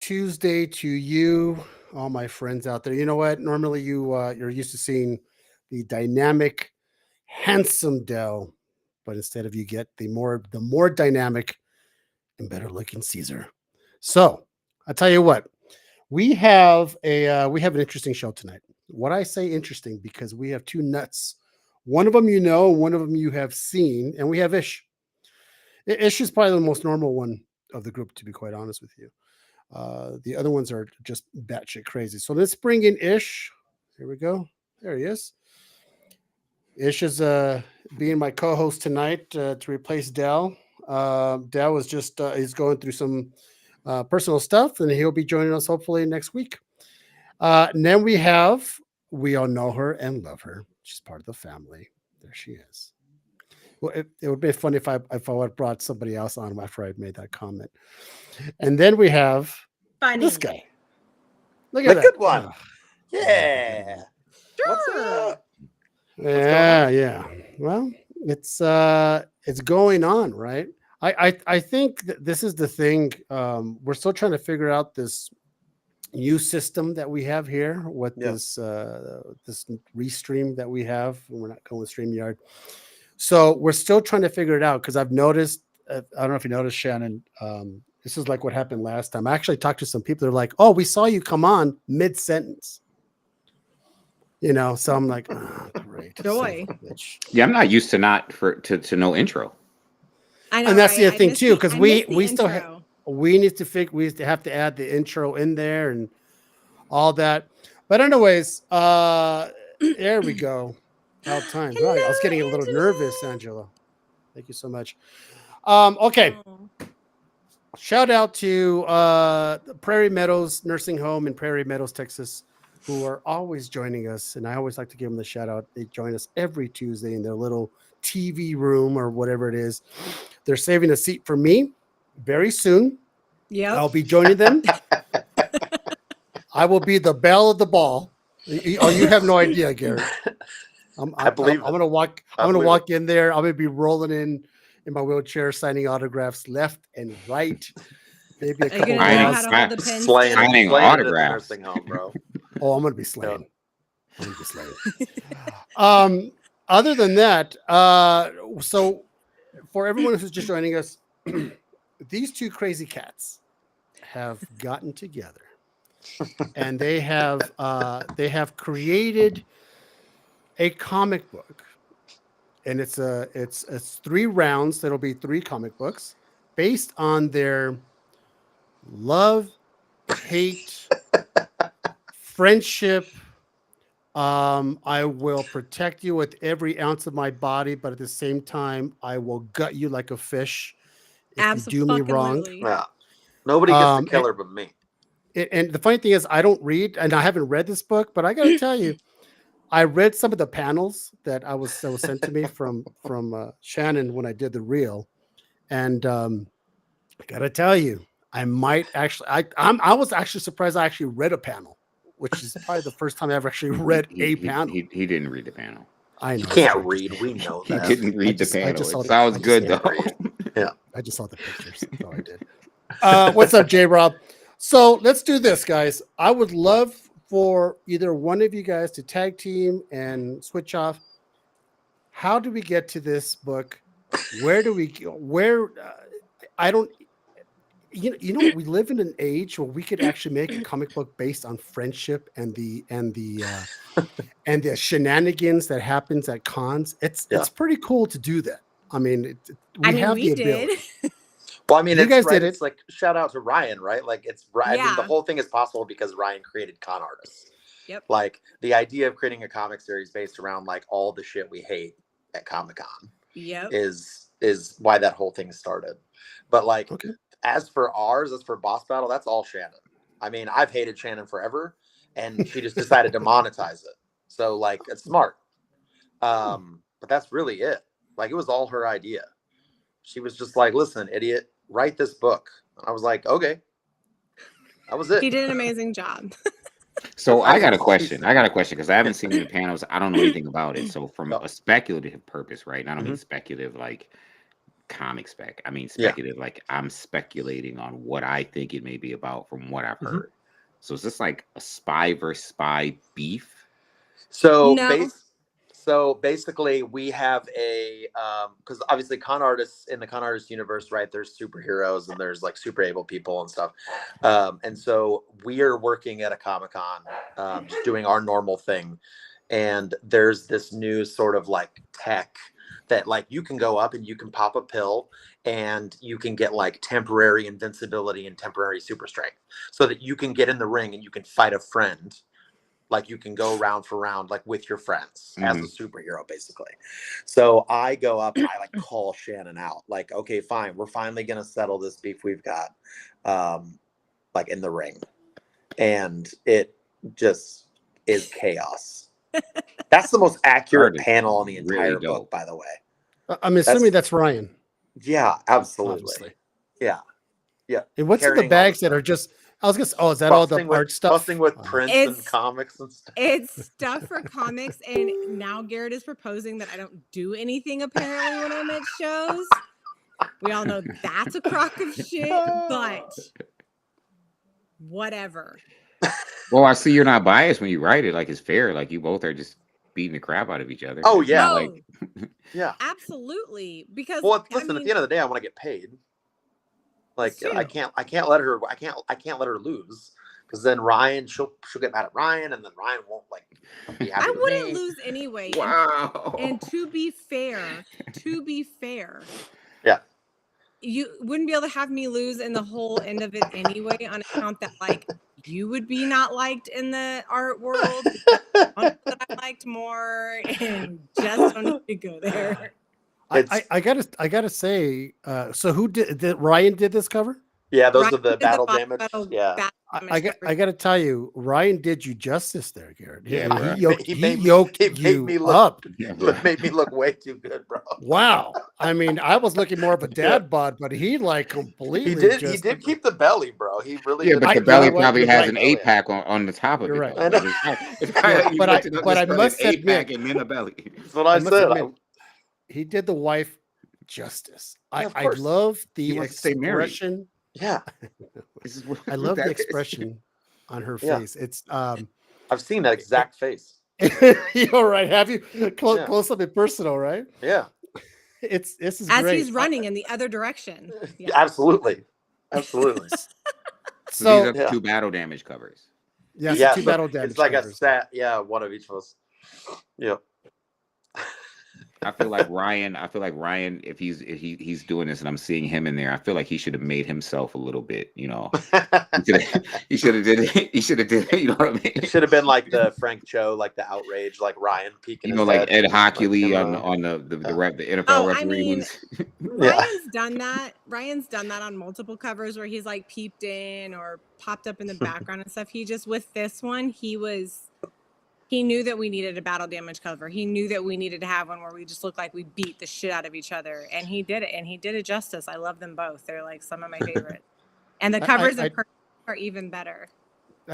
Tuesday to you, all my friends out there. You know what? Normally, you're used to seeing the dynamic, handsome Dell, but instead of you get the more dynamic and better looking Caesar. So I tell you what, we have an interesting show tonight. What I say interesting because we have two nuts. One of them you know, one of them you have seen, and we have Ish. Ish is probably the most normal one of the group, to be quite honest with you. The other ones are just batshit crazy. So let's bring in Ish. Here we go. There he is. Ish is being my co-host tonight to replace Dell. Dell is just he's going through some personal stuff, and he'll be joining us hopefully next week. And then we all know her and love her. She's part of the family. There she is. Well, it would be funny if I would have brought somebody else on after I made that comment. And then we have this Funny. guy. Look The at that. good one. Oh, Yeah. What's Sure. up? yeah. Well, it's going on, right? I think this is the thing. We're still trying to figure out this new system that we have here with Yeah. this Restream that we have. We're not going with StreamYard. So we're still trying to figure it out because I've noticed, I don't know if you noticed, Shannon, this is like what happened last time. I actually talked to some people. They're like, oh, we saw you come on mid-sentence. So I'm like, oh, great. Joy. Son of a bitch. Yeah, I'm not used to to no intro. I know, And that's right? the other I thing missed too, because I we missed the we still intro. we have to add the intro in there and all that. But anyways, there we go. All time. Hello, Right. I was getting a little Angela. nervous, Angela. Thank you so much. Okay. Oh. Shout out to Prairie Meadows Nursing Home in Prairie Meadows, Texas, who are always joining us. And I always like to give them the shout out. They join us every Tuesday in their little TV room or whatever it is. They're saving a seat for me very soon. Yep. I'll be joining them. I will be the belle of the ball. Oh, you have no idea, Gary. I believe I'm gonna walk. I I'm gonna believe walk in there. I'm gonna be rolling in my wheelchair, signing autographs left and right. Maybe a Are you couple gonna know Signing- how miles. to hold the pen slaying, still? Signing slaying it at the autographs. nursing home, bro. Oh, I'm gonna be slaying. I'm gonna be slaying. Other than that, so for everyone who's just joining us, these two crazy cats have gotten together, and they have created a comic book, and it's 3 rounds. That'll be 3 comic books based on their love, hate, friendship. I will protect you with every ounce of my body, but at the same time, I will gut you like a fish if you do me wrong. Abso-fucking-lutely. Yeah. Nobody gets Um, to kill her but me. And the funny thing is, I don't read, and I haven't read this book, but I got to tell you, I read some of the panels that was sent to me from Shannon when I did the reel, and I got to tell you, I might actually. I was actually surprised I actually read a panel, which is probably the first time I ever actually read a panel. He didn't read the panel. I know. You can't read. We know He that. didn't read just- the I panel. just saw It the- sounds I just good can't though. read. Yeah. I just saw the pictures. That's all I did. What's up, J Rob? So let's do this, guys. I would love for either one of you guys to tag team and switch off. How do we get to this book? Where do we go? I don't. You know, we live in an age where we could actually make a comic book based on friendship and the shenanigans that happens at cons. It's pretty cool to do that. I mean, We the ability. did. Well, I mean, You it's guys right. did It's like shout out to Ryan, right? Like it's Ryan. I mean, the Yeah. whole thing is possible because Ryan created con artists. Yep. Like the idea of creating a comic series based around like all the shit we hate at Comic-Con Yep. is why that whole thing started. But like Okay. as for Boss Battle, that's all Shannon. I mean, I've hated Shannon forever, and she just decided to monetize it. So like it's smart. But that's really it. Like it was all her idea. She was just like, listen, idiot, write this book. And I was like, okay. That was it. He did an amazing job. So I got a question. Because I haven't seen the panels. I don't know anything about it. So from No. a speculative purpose, right? And I don't mean Mhm. speculative like comic spec. I mean, Yeah. speculative. Like I'm speculating on what I think it may be about from what I've heard. So is this like a spy versus spy beef? So No. So basically, we have a because obviously con artists in the con artist universe, right? There's superheroes and there's like super able people and stuff, and so we are working at a Comic-Con, just doing our normal thing, and there's this new sort of like tech that like you can go up and you can pop a pill and you can get like temporary invincibility and temporary super strength, so that you can get in the ring and you can fight a friend. Like you can go round for round, like with your friends as a superhero, basically. So I go up and I like call Shannon out. Like, okay, fine, we're finally gonna settle this beef we've got, like in the ring, and it just is chaos. That's the most accurate panel in the entire book, by the way. I'm assuming that's Ryan. Yeah, absolutely. Obviously. Yeah, yeah. And what's in the bags that are just? I was gonna say, oh, is that all the art stuff? Busting with prints and comics and stuff. It's stuff for comics, and now Garrett is proposing that I don't do anything apparently when I'm at shows. We all know that's a crock of shit, but whatever. Well, I see you're not biased when you write it. Like it's fair. Like you both are just beating the crap out of each other. Oh yeah, like yeah, absolutely. Because listen, at the end of the day, I want to get paid. Like I can't let her let her lose, because then Ryan she'll get mad at Ryan, and then Ryan won't like be happy. I wouldn't lose anyway. Wow. And to be fair, yeah, you wouldn't be able to have me lose in the whole end of it anyway, on account that like you would be not liked in the art world. That I liked more, and just don't need to go there. I gotta say, so who did Ryan did this cover? Yeah, those Ryan are the battle damage. Yeah, I gotta tell you, Ryan did you justice there, Garrett. Yeah, he yoked you up. It made me look way too good, bro. Wow. I mean, I was looking more of a dad bod, but he like completely. He did keep the belly, bro. He really. Yeah, did. but the belly probably has an 8-pack on the top of You're it. Right. But I must admit, and then a belly. That's what I said. He did the wife justice. I course. love the expression. Yeah, I love the expression on her face. It's I've seen that exact face. You're right. Have you close up and personal, right? Yeah. This is as great. He's running in the other direction. Yeah. Absolutely. So these are 2 battle damage covers. Yeah, 2 battle damage. It's like covers. a set. Yeah, one of each of us. Yep. I feel like Ryan, if he's doing this and I'm seeing him in there, I feel like he should have made himself a little bit, you know. He should have did it, you know what I mean? It should have been like the Frank Cho, like the outrage, like Ryan peeking. You know, like Ed Hockley on the NFL referee ones. Ryan's done that. Ryan's done that on multiple covers where he's like peeped in or popped up in the background and stuff. He just, with this one, he knew that we needed a battle damage cover. He knew that we needed to have one where we just looked like we beat the shit out of each other. And he did it. And he did it justice. I love them both. They're like some of my favorites. And the covers in person are even better.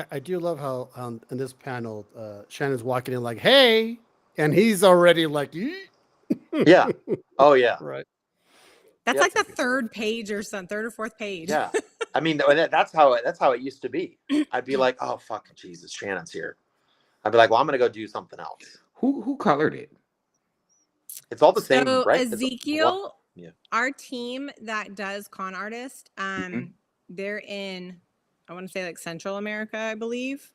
I do love how in this panel, Shannon's walking in like, hey, and he's already like, yeah. Oh, yeah. Right. That's like the 3rd page or something, 3rd or 4th page. Yeah. I mean, that's how it used to be. I'd be like, oh, fuck, Jesus, Shannon's here. I'd be like, well, I'm going to go do something else. Who colored it? It's all the same, right? Ezekiel, our team that does con artist, they're in, I want to say like Central America, I believe.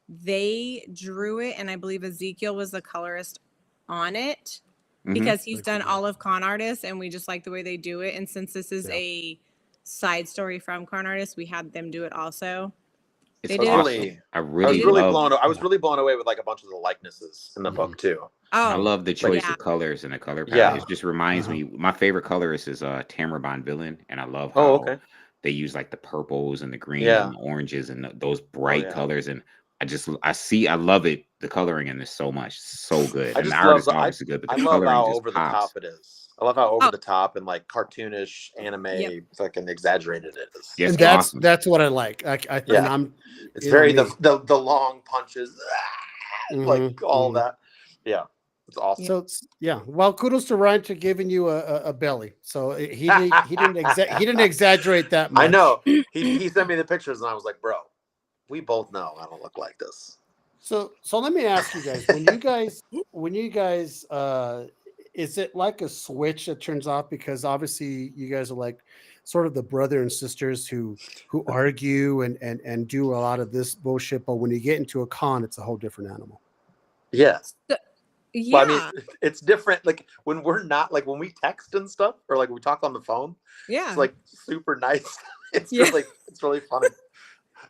They drew it, and I believe Ezekiel was the colorist on it because he's done all of con artists, and we just like the way they do it. And since this is a side story from con artists, we had them do it also. I was really blown away with like a bunch of the likenesses in the book too. I love the choice of colors and the color palette. It just reminds me. My favorite colorist is Tamara Bonvillain, and I love how they use like the purples and the green and the oranges and those bright colors. And I love it. The coloring in this so much, so good. And the art is obviously good, but the love coloring how just over pops. the top it is. I love how over the top and like cartoonish anime, fucking exaggerated it is. Yes, and that's what I like. It's very the long punches, like all that. Yeah, It's awesome. So yeah, well, kudos to Ryan for giving you a belly. So he didn't exaggerate that much. I know. He sent me the pictures, and I was like, bro, we both know I don't look like this. So let me ask you guys, when you guys is it like a switch that turns off? Because obviously you guys are like sort of the brother and sisters who argue and do a lot of this bullshit, but when you get into a con, it's a whole different animal. Yes. Yeah. Well, I mean, it's different. Like when we're not, like when we text and stuff, or like we talk on the phone. Yeah. It's like super nice. It's really funny.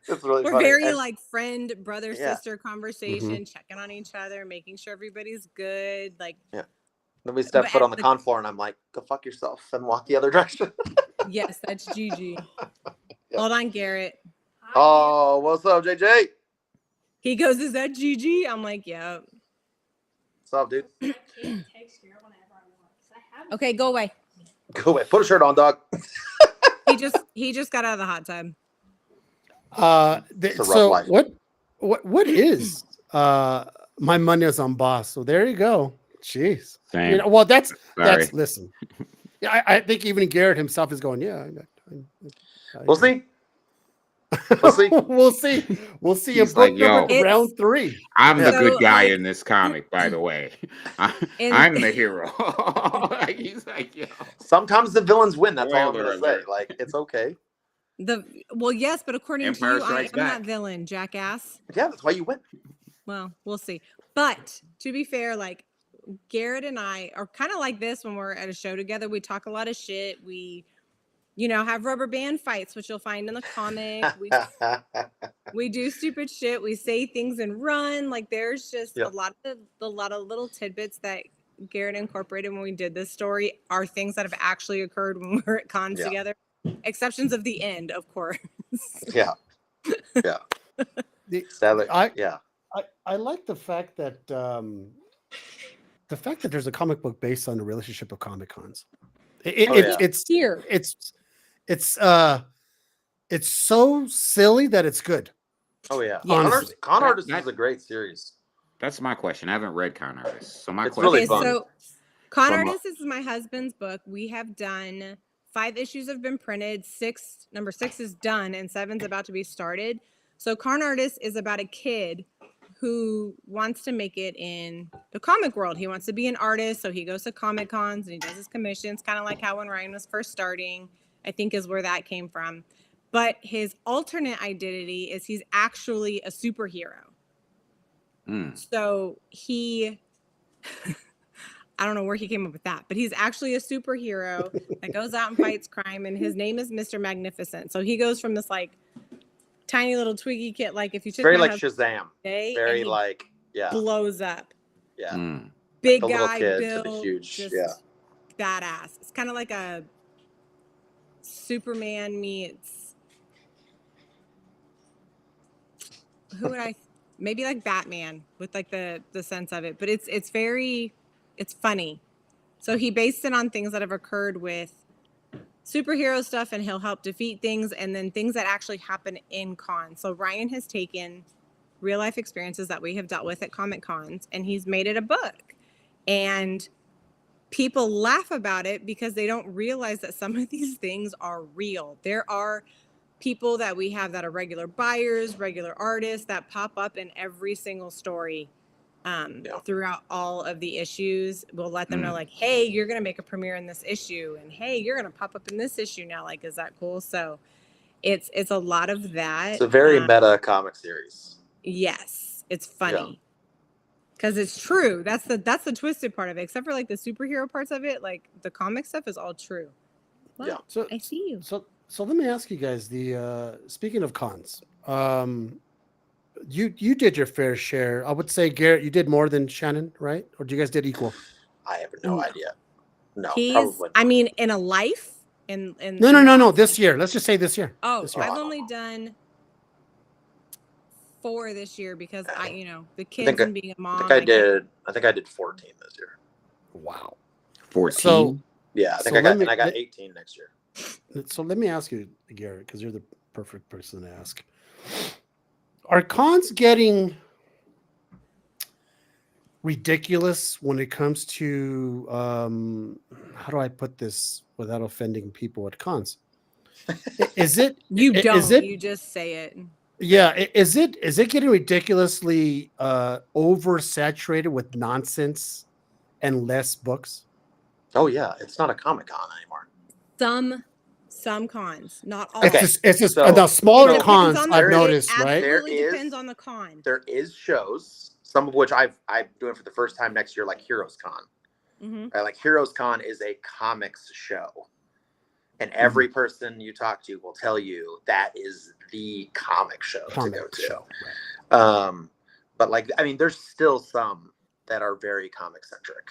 It's really We're funny. very like friend, brother, Yeah. sister conversation, checking on each other, making sure everybody's good. Like, yeah. Then we step foot on the con floor, and I'm like, "Go fuck yourself," and walk the other direction. Yes, that's Gigi. Yeah. Hold on, Garrett. Oh, what's up, JJ? He goes, "Is that Gigi?" I'm like, "Yeah." What's up, dude? Okay, go away. Go away. Put a shirt on, dog. He just got out of the hot tub. So life. What is my money is on boss? So there you go. Jeez. Same. You know, well, that's listen. Yeah, I think even Garrett himself is going. Yeah, we'll see. We'll see. We'll see. He's like, yo, round 3. I'm the good guy in this comic, by the way. I'm the hero. He's like, yo. Sometimes the villains win. That's all I'm gonna say. Like, it's okay. Yes, but according Empire to you, I am Strikes Back. that villain, jackass. Yeah, that's why you win. Well, we'll see. But to be fair, like Garrett and I are kind of like this when we're at a show together. We talk a lot of shit. We, have rubber band fights, which you'll find in the comic. We do stupid shit. We say things and run. Like there's just a lot of little tidbits that Garrett incorporated when we did this story are things that have actually occurred when we were at cons together. Exceptions of the end, of course. Yeah. I like the fact that there's a comic book based on the relationship of Comic Cons. It's here. It's so silly that it's good. Oh yeah. Honestly. Con Artist is a great series. That's my question. I haven't read Con Artist. So my question really fun. So Con Artist is my husband's book. We have done 5 issues have been printed. Number 6 is done, and 7's about to be started. So Con Artist is about a kid who wants to make it in the comic world. He wants to be an artist, so he goes to Comic Cons and he does his commissions, kind of like how when Ryan was first starting, I think is where that came from. But his alternate identity is he's actually a superhero. So he... I don't know where he came up with that, but he's actually a superhero that goes out and fights crime, and his name is Mr. Magnificent. So he goes from this like tiny little twiggy kid, like if you took very like Shazam, very like blows up, like big the guy, kid built, huge, just badass. It's kind of like a Superman meets maybe like Batman with like the sense of it, but it's funny. So he based it on things that have occurred with superhero stuff, and he'll help defeat things, and then things that actually happen in cons. So Ryan has taken real life experiences that we have dealt with at Comic Cons, and he's made it a book. And people laugh about it because they don't realize that some of these things are real. There are people that we have that are regular buyers, regular artists that pop up in every single story. Throughout all of the issues, we'll let them know like, hey, you're going to make a premiere in this issue, and hey, you're going to pop up in this issue now. Like, is that cool? So it's a lot of that. It's a very meta comic series. Yes. It's funny because it's true. That's the twisted part of it, except for like the superhero parts of it. Like the comic stuff is all true. Well, So I see you. So let me ask you guys, speaking of cons, you did your fair share. I would say, Garrett, you did more than Shannon, right? Or you guys did equal? I have no idea. No, I mean, in a life, No. This year, let's just say this year. Oh, this year. I've only done 4 this year because the kids and being a mom. I think I did 14 this year. Wow, 14. So yeah, I think I got 18 next year. So let me ask you, Garrett, because you're the perfect person to ask. Are cons getting ridiculous when it comes to how do I put this without offending people at cons? Is it You is don't. it You just say it. yeah, is it getting ridiculously oversaturated with nonsense and less books? Oh yeah, it's not a Comic-Con anymore. Some cons, not all. Okay, It's just so- the smaller so cons on the- I've it noticed, right? absolutely There depends is- on the con. There is shows, some of which I'm doing for the first time next year, like Heroes Con. Right, like Heroes Con is a comics show, and every person you talk to will tell you that is the comic show to go to. Right. But like, I mean, there's still some that are very comic centric,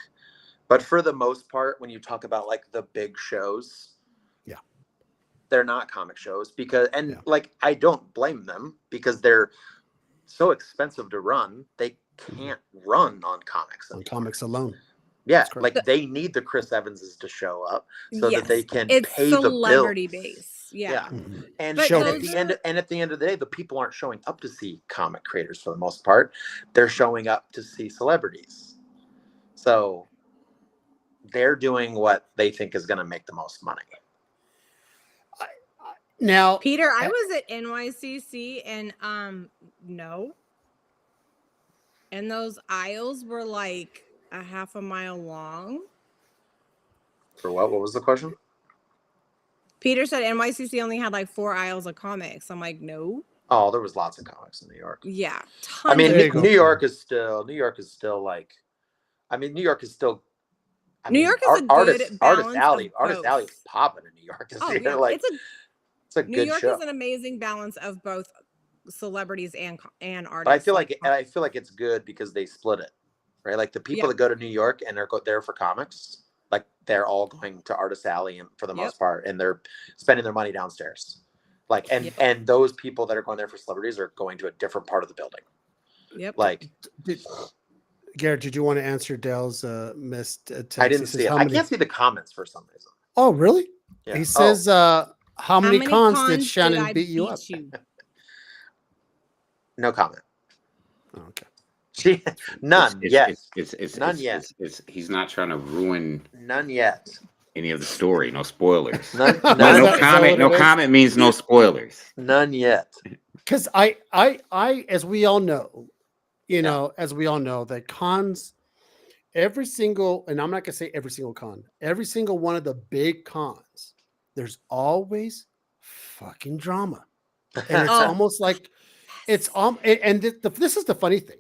but for the most part, when you talk about like the big shows, they're not comic shows because, like, I don't blame them because they're so expensive to run. They can't run on comics anymore. On comics alone. Yeah, like they need the Chris Evanses to show up so that they can pay the celebrity bills. base. Yeah. And at the end of the day, the people aren't showing up to see comic creators for the most part. They're showing up to see celebrities. So they're doing what they think is going to make the most money. Now, Peter, I was at NYCC and no. And those aisles were like a half a mile long. For what? What was the question? Peter said NYCC only had like 4 aisles of comics. I'm like, no. Oh, there was lots of comics in New York. Yeah. I mean, New York is still like, I mean, New York is still. New York is a good Artist Alley is popping in New York this year. Yeah. Like, it's a New good York show. is an amazing balance of both celebrities and artists. But I feel like it's good because they split it, right? Like the people that go to New York and are there for comics, like they're all going to Artist Alley for the most part, and they're spending their money downstairs. Like and those people that are going there for celebrities are going to a different part of the building. Yep. Like, Garrett, did you want to answer Dell's missed text? I didn't see it. I can't see the comments for some reason. Oh, really? Yeah. He says, how many cons did Shannon beat you up? No comment. Oh, okay. None yet. None yet. He's not trying to ruin none yet. Any of the story. No spoilers. None no comment. No comment means no spoilers. None yet. Because I, as we all know, as we all know, that cons, every single, and I'm not gonna say every single con, every single one of the big cons, there's always fucking drama, and it's almost like it's and this is the funny thing.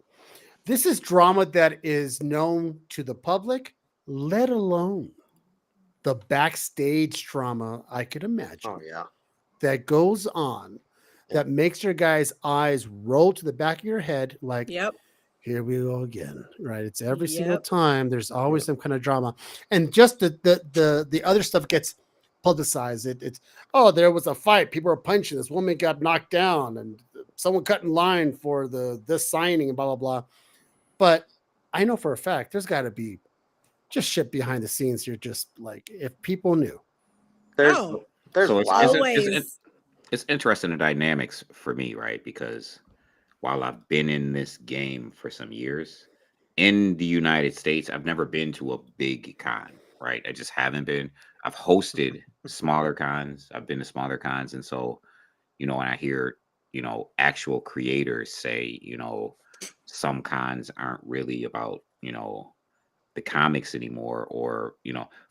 This is drama that is known to the public, let alone the backstage drama I could imagine. Oh yeah, that goes on, that makes your guys' eyes roll to the back of your head, like, here we go again, right? It's every single time. There's always some kind of drama, and just the other stuff gets publicized. It's there was a fight, people are punching, this woman got knocked down, and someone cut in line for this signing, and blah blah blah. But I know for a fact there's got to be just shit behind the scenes here. Just like if people knew. There's so always. It's interesting the dynamics for me, right? Because while I've been in this game for some years, in the United States, I've never been to a big con, right? I just haven't been. I've hosted smaller cons. I've been to smaller cons. And so, when I hear, actual creators say, some cons aren't really about, the comics anymore, or,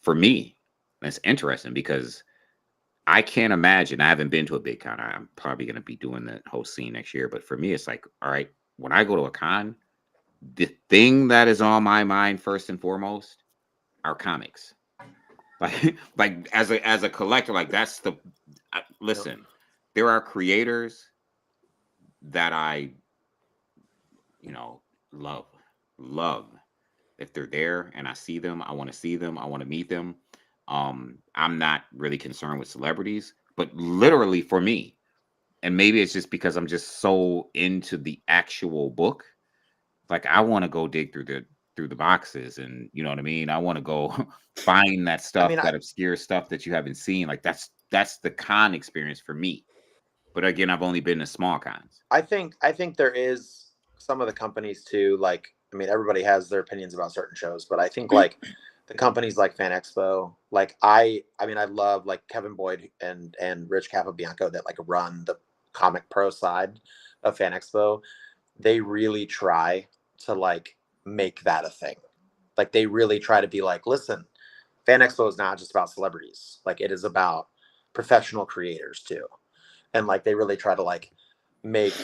for me, that's interesting because I can't imagine. I haven't been to a big con. I'm probably going to be doing the host scene next year. But for me, it's like, all right, when I go to a con, the thing that is on my mind first and foremost are comics. Like as a collector, like that's listen. There are creators that I, love. If they're there and I see them, I want to see them. I want to meet them. I'm not really concerned with celebrities, but literally for me, and maybe it's just because I'm just so into the actual book. Like I want to go dig through the boxes, and you know what I mean? I want to go find that stuff, that obscure stuff that you haven't seen. Like that's the con experience for me. But again, I've only been to small cons. I think there is some of the companies too, like I mean, everybody has their opinions about certain shows, but I think like the companies like Fan Expo, like I mean, I love like Kevin Boyd and Rich Capobianco that like run the Comic Pro side of Fan Expo. They really try to like make that a thing. Like they really try to be like, listen, Fan Expo is not just about celebrities. Like it is about professional creators too. And like they really try to like make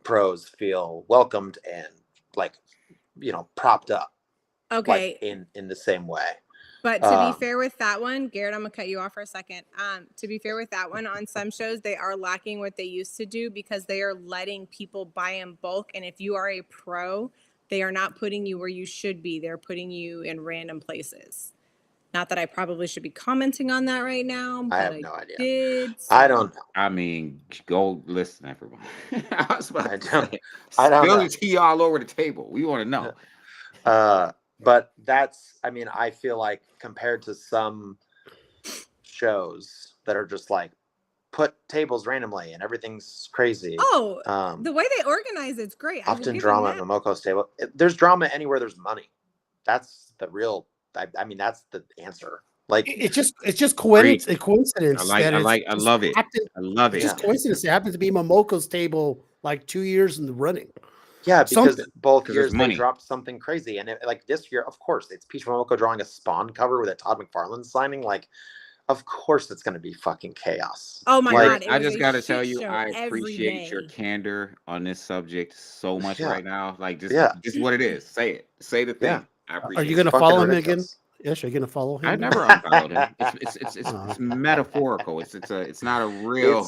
pros feel welcomed and like, you know, propped up. Okay. Like in the same way. But to be fair with that one, Garrett, I'm gonna cut you off for a second. To be fair with that one, on some shows they are lacking what they used to do because they are letting people buy in bulk. And if you are a pro, they are not putting you where you should be. They're putting you in random places. Not that I probably should be commenting on that right now, but I have no idea. Did, so. I don't know. I mean, go listen, everyone. I was about to say, I don't spill know. the tea all over the table. We want to know. But that's, I mean, I feel like compared to some shows that are just like put tables randomly and everything's crazy. Oh, the way they organize it's great. Often drama at Momoko's table. There's drama anywhere there's money. That's the real. I mean, that's the answer. Like it's just coincidence. I love it. I love it. It's just coincidence. It happens to be Momoko's table like 2 years in the running. Yeah, because both years they dropped something crazy, and like this year, of course, it's Peach Momoko drawing a Spawn cover with a Todd McFarlane signing. Like, of course, it's going to be fucking chaos. Oh my god! I just got to tell you, I appreciate your candor on this subject so much right now. Like, just what it is. Say it. Say the thing. I appreciate. Are you going to follow him again? Yes, you're going to follow him. I never unfollowed him. It's metaphorical. It's not a real.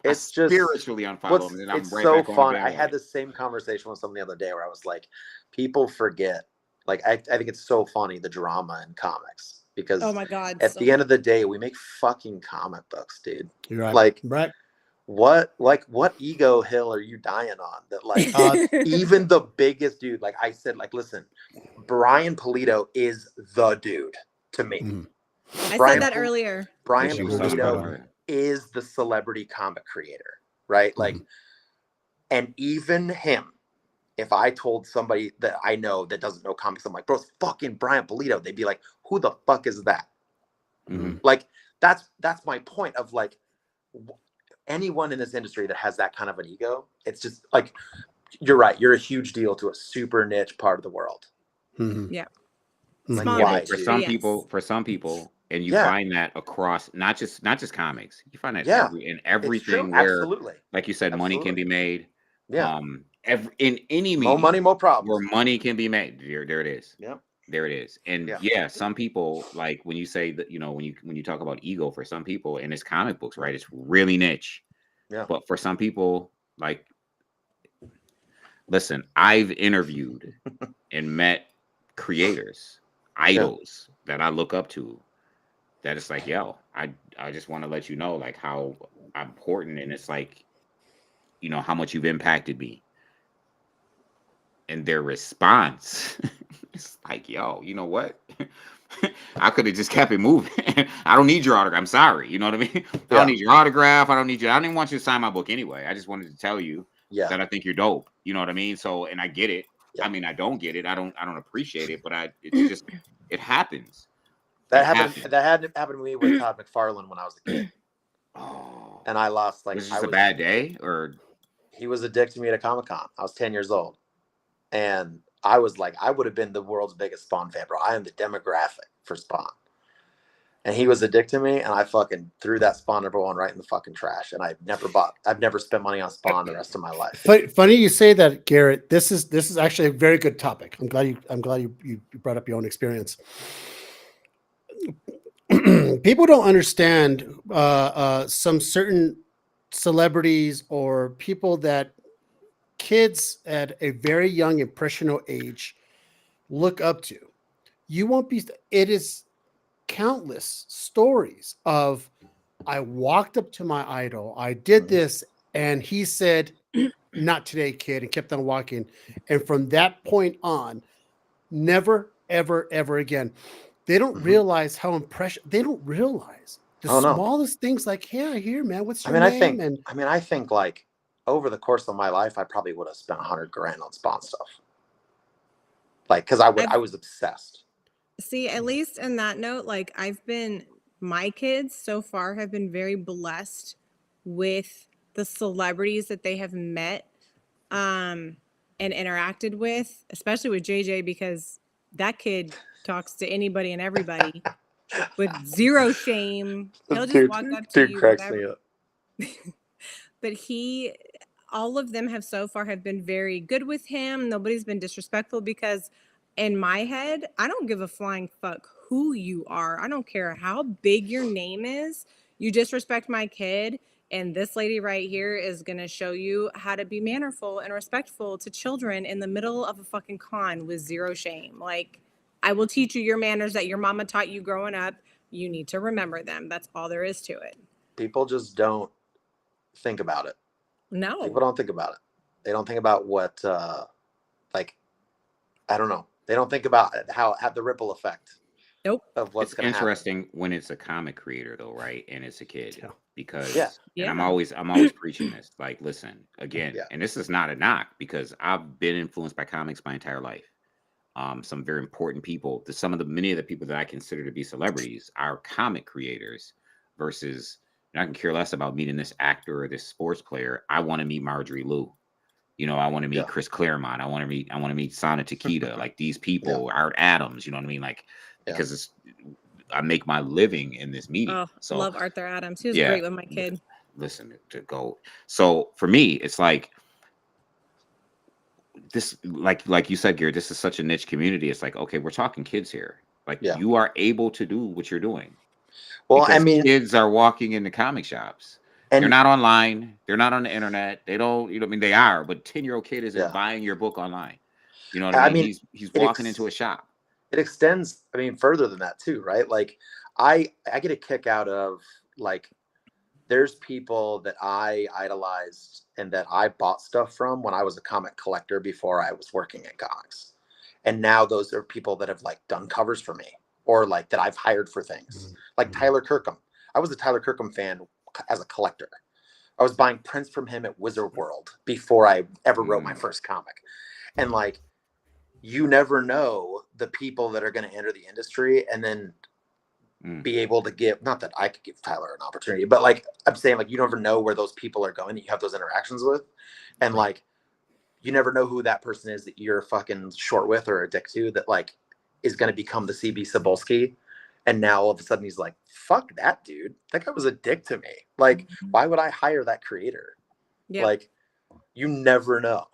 It's just spiritually unfollowed him. It's so fun. I had the same conversation with someone the other day where I was like, people forget. Like, I think it's so funny, the drama in comics, because oh my god, at the end of the day, we make fucking comic books, dude. You're right. Like, right. What ego hill are you dying on that like even the biggest dude, like I said, like, listen, Brian Pulido is the dude to me. I said that earlier. Brian Pulido is the celebrity comic creator, right? Like, and even him, if I told somebody that I know that doesn't know comics, I'm like, bro, it's fucking Brian Pulido, they'd be like, who the fuck is that? Like, that's my point of like, anyone in this industry that has that kind of an ego, it's just like, you're right. You're a huge deal to a super niche part of the world. Yeah. Like, why? For some people, and you find that across not just comics, you find that in everything where, like you said, money can be made. Yeah. In any medium, more money, more problems. Where money can be made. There it is. Yeah. There it is. And some people, like when you say that, you know, when you talk about ego, for some people, and it's comic books, right? It's really niche. Yeah. But for some people, like, listen, I've interviewed and met creators, idols that I look up to, that it's like, yo, I just want to let you know like how important, and it's like, you know, how much you've impacted me. And their response, it's like, yo, you know what? I could have just kept it moving. I don't need your autograph. I'm sorry. You know what I mean? I don't need your autograph. I didn't even want you to sign my book anyway. I just wanted to tell you that I think you're dope. You know what I mean? So, and I get it. I mean, I don't get it. I don't appreciate it, but it happens. That happened to me with Todd McFarlane when I was a kid. Oh. And I lost, like, was this a bad day, or he was a dick to me at a Comic-Con. I was 10 years old. And I was like, I would have been the world's biggest Spawn fan, bro. I am the demographic for Spawn. And he was a dick to me, and I fucking threw that Spawn number one right in the fucking trash. And I've never spent money on Spawn the rest of my life. Funny you say that, Garrett. This is actually a very good topic. I'm glad you brought up your own experience. People don't understand some certain celebrities or people that kids at a very young, impressionable age look up to. You won't be. It is countless stories of, I walked up to my idol, I did this, and he said, "Not today, kid," and kept on walking. And from that point on, never, ever, ever again. They don't realize how they don't realize the smallest things, like, yeah, here, man, what's your name? I think like over the course of my life, I probably would have spent $100,000 on Spawn stuff. Like, because I was obsessed. See, at least in that note, like my kids so far have been very blessed with the celebrities that they have met and interacted with, especially with JJ, because that kid talks to anybody and everybody with zero shame. He'll just walk up to you, whatever. But all of them have so far have been very good with him. Nobody's been disrespectful, because in my head, I don't give a flying fuck who you are. I don't care how big your name is. You disrespect my kid, and this lady right here is going to show you how to be mannerful and respectful to children in the middle of a fucking con with zero shame. Like, I will teach you your manners that your mama taught you growing up. You need to remember them. That's all there is to it. People just don't think about it. No. People don't think about it. They don't think about what, like, I don't know. They don't think about how the ripple effect. Nope. Of what's It's interesting when it's a comic creator, though, right? And it's a kid, because and I'm always preaching this. Like, listen, again, and this is not a knock, because I've been influenced by comics my entire life. Some very important people. Many of the people that I consider to be celebrities are comic creators, versus I can care less about meeting this actor or this sports player. I want to meet Marjorie Liu. You know, I want to meet Chris Claremont. I want to meet Sana Takeda. Like, these people, Art Adams. You know what I mean? Like, because I make my living in this medium. So love Arthur Adams. He was great with my kid. Listen to go. So for me, it's like this, like you said, Garrett, this is such a niche community. It's like, okay, we're talking kids here. Like, you are able to do what you're doing. Well, because I mean, kids are walking into comic shops. And they're not online. They're not on the internet. They don't, you know what I mean? They are, but 10-year-old kid isn't buying your book online. You know what I mean? He's walking into a shop. It extends, I mean, further than that too, right? Like, I get a kick out of, like, there's people that I idolized and that I bought stuff from when I was a comic collector before I was working at comics. And now those are people that have, like, done covers for me, or like that I've hired for things. Like Tyler Kirkham. I was a Tyler Kirkham fan as a collector. I was buying prints from him at Wizard World before I ever wrote my first comic. And, like, you never know the people that are going to enter the industry and then be able to give, not that I could give Tyler an opportunity, but, like, I'm saying, like, you never know where those people are going that you have those interactions with. And, like, you never know who that person is that you're fucking short with or a dick to, that, like, is going to become the CB Cebulski. And now all of a sudden he's like, fuck that dude. That guy was a dick to me. Like, why would I hire that creator? Yeah. Like, you never know.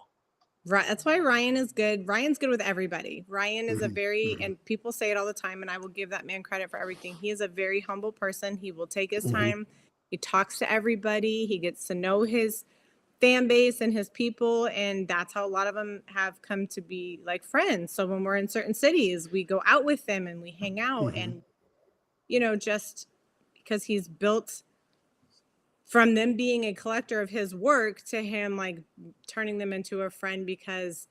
Right. That's why Ryan is good. Ryan's good with everybody. Ryan is a very, and people say it all the time, and I will give that man credit for everything. He is a very humble person. He will take his time. He talks to everybody. He gets to know his fan base and his people. And that's how a lot of them have come to be, like, friends. So when we're in certain cities, we go out with them and we hang out. And, you know, just because he's built from them being a collector of his work to him, like, turning them into a friend, because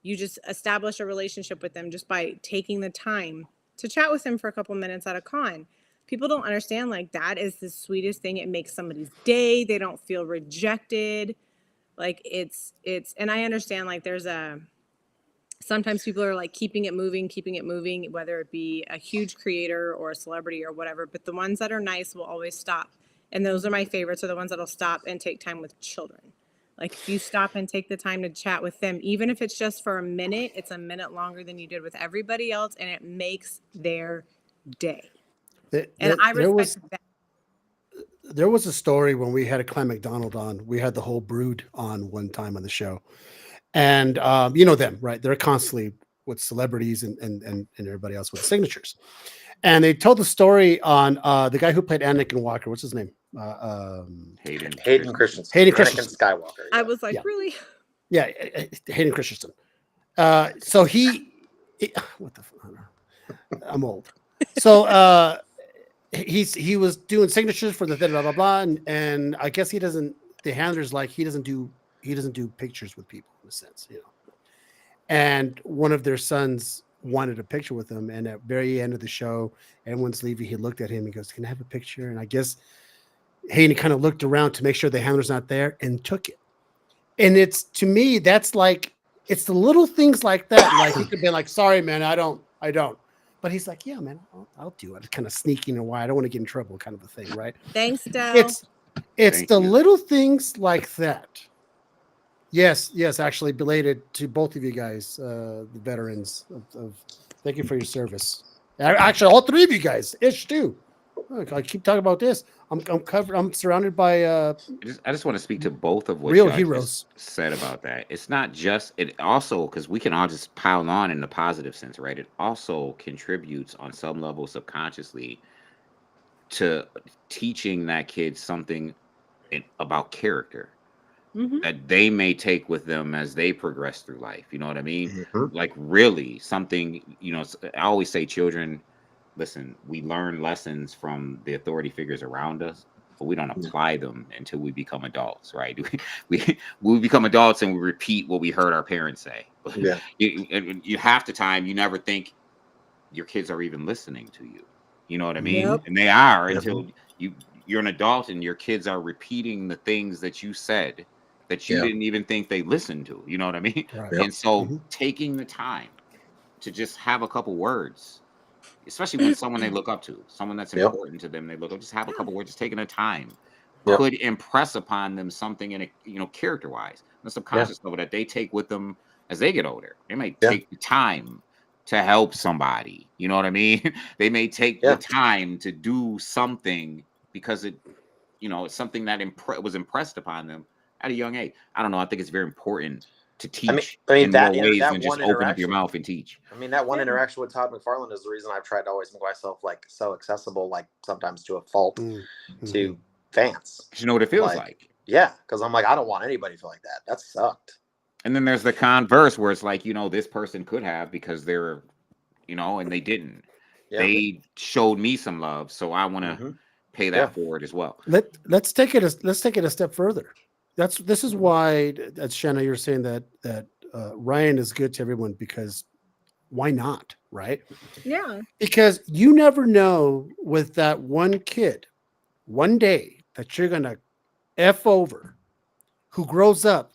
you just establish a relationship with them just by taking the time to chat with them for a couple minutes at a con. People don't understand, like, that is the sweetest thing. It makes somebody's day. They don't feel rejected. Like, it's, and I understand, like, sometimes people are, like, keeping it moving, whether it be a huge creator or a celebrity or whatever, but the ones that are nice will always stop. And those are my favorites, are the ones that'll stop and take time with children. Like, if you stop and take the time to chat with them, even if it's just for a minute, it's a minute longer than you did with everybody else, and it makes their day. I respect that. There was a story when we had a Clem McDonald on. We had the whole brood on one time on the show. And you know them, right? They're constantly with celebrities and everybody else with signatures. And they told the story on the guy who played Anakin Walker. What's his name? Hayden Christensen. Hayden Christensen. Anakin Skywalker. Yeah. I was like, really? Yeah, Hayden Christensen. So what the fuck? I'm old. So he was doing signatures for the blah blah blah, and I guess the handler's like, he doesn't do pictures with people, in a sense, you know. And one of their sons wanted a picture with him, and at the very end of the show, everyone's leaving. He looked at him. He goes, "Can I have a picture?" And I guess Hayden kind of looked around to make sure the handler's not there and took it. And it's, to me, that's like It's the little things like that. Like he could be like, sorry, man, I don't. But he's like, yeah, man, I'll do it. Kind of sneaking away. I don't want to get in trouble, kind of a thing, right? Thanks, Del. It's Thank the you. little things like that. Yes, actually, belated to both of you guys, the veterans. Thank you for your service. Actually, all three of you guys, Ish too. Look, I keep talking about this. I'm covered. I'm surrounded by I just want to speak to both of what real y'all heroes. just said about that. It's not just it also because we can all just pile on in the positive sense, right? It also contributes on some level subconsciously to teaching that kid something about character that they may take with them as they progress through life. You know what I mean? Like really something, I always say children, listen, we learn lessons from the authority figures around us, but we don't apply them until we become adults, right? We become adults and we repeat what we heard our parents say. Yeah. You half the time you never think your kids are even listening to you. You know what I mean? Yep. And they are until you're an adult and your kids are repeating the things that you said that you didn't even think they listened to. You know what I mean? Right. And so taking the time to just have a couple words, especially when someone they look up to, someone that's important to them, they look up, just have a couple words, just taking the time could impress upon them something in a character wise, the subconscious level that they take with them as they get older. They may take the time to help somebody. You know what I mean? They may take the time to do something because it's something that was impressed upon them at a young age. I don't know. I think it's very important to teach in more ways than just open up your mouth and teach. I mean, that one interaction with Todd McFarlane is the reason I've tried to always make myself like so accessible, like sometimes to a fault to fans. You know what it feels like. Yeah, because I'm like, I don't want anybody to feel like that. That sucked. And then there's the converse where it's like, this person could have because they're, and they didn't. Yeah. They showed me some love, so I want to pay that forward as well. Let's take it a step further. This is why, as Shanna, you're saying that Ryan is good to everyone, because why not, right? Yeah. Because you never know with that one kid, one day that you're gonna F over, who grows up,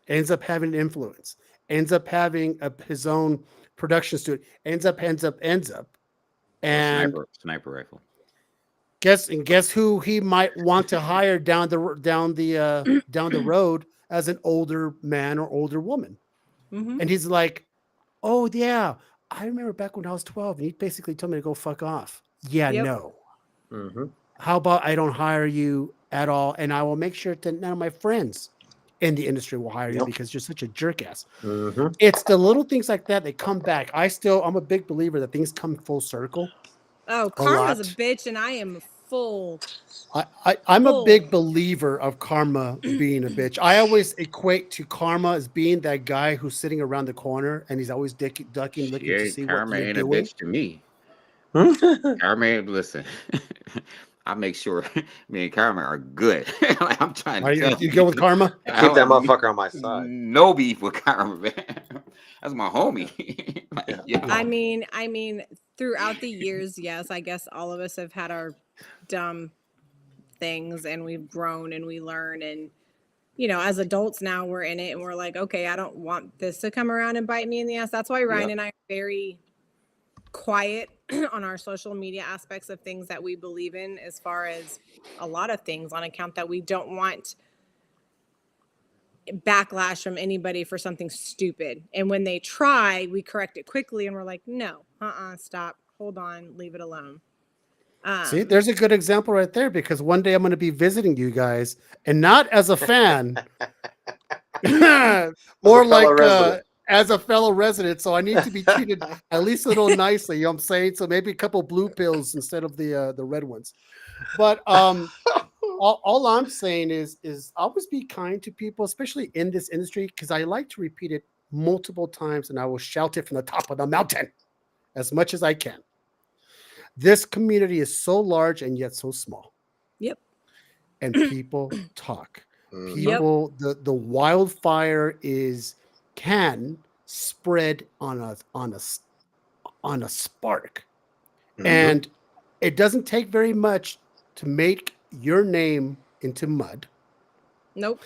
ends up having influence, ends up having his own production studio, ends up, and sniper rifle. Guess who he might want to hire down the road as an older man or older woman. And he's like, oh yeah, I remember back when I was 12 and he basically told me to go fuck off. Yeah, no. How about I don't hire you at all, and I will make sure that none of my friends in the industry will hire you because you're such a jerk ass. It's the little things like that that come back. I'm a big believer that things come full circle. Oh, karma's a bitch, and I am full. I'm a big believer of karma being a bitch. I always equate to karma as being that guy who's sitting around the corner and he's always ducking, looking to see karma what you're ain't doing. A bitch to me. Karma, listen. I make sure me and Karma are good. I'm trying to you go with Karma? Keep that motherfucker on my side. No beef with Karma, man. That's my homie. I mean, throughout the years, yes, I guess all of us have had our dumb things, and we've grown and we learn, and as adults now we're in it and we're like, okay, I don't want this to come around and bite me in the ass. That's why Ryan and I are very quiet on our social media aspects of things that we believe in, as far as a lot of things, on account that we don't want backlash from anybody for something stupid. And when they try, we correct it quickly and we're like, no, stop, hold on, leave it alone. See, there's a good example right there, because one day I'm going to be visiting you guys, and not as a fan, more like as a fellow resident. So I need to be treated at least a little nicely. You know what I'm saying? So maybe a couple blue pills instead of the red ones. But all I'm saying is always be kind to people, especially in this industry, because I like to repeat it multiple times, and I will shout it from the top of the mountain as much as I can. This community is so large and yet so small. Yep. And people talk. People, the wildfire can spread on a spark. And it doesn't take very much to make your name into mud. Nope.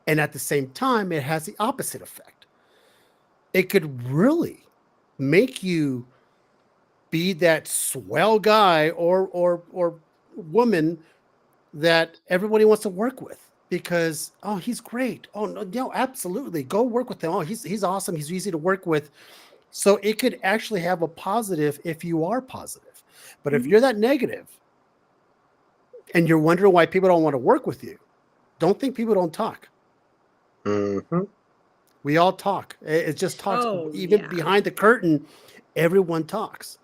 And at the same time, it has the opposite effect. it could really make you be that swell guy or woman that everybody wants to work with because he's great. Oh no, absolutely. Go work with him. Oh, he's awesome. He's easy to work with. So it could actually have a positive if you are positive. But if you're that negative and you're wondering why people don't want to work with you, don't think people don't talk. Mm-hmm. We all talk. It just talks. Even yeah. behind the curtain, everyone talks.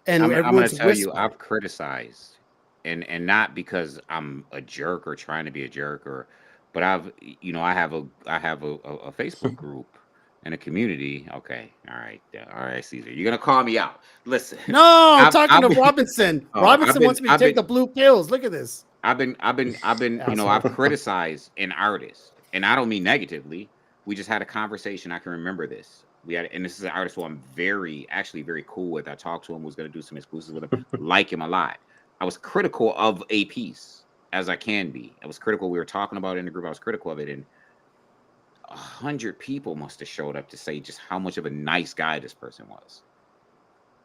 And I'm everyone's gonna tell you, whispering. I've criticized, and not because I'm a jerk or trying to be a jerk, but I have a Facebook group and a community. Okay, all right, Caesar, you're gonna call me out. Listen, No, I'm talking to I've Robinson. oh, Robinson wants me to take the blue pills. Look at this. I've been Asshole. I've criticized an artist, and I don't mean negatively. We just had a conversation. I can remember this. And this is an artist who I'm actually very cool with. I talked to him, was going to do some exclusives with him, like him a lot. I was critical of a piece, as I can be. I was critical. We were talking about it in the group. I was critical of it, and 100 people must have showed up to say just how much of a nice guy this person was.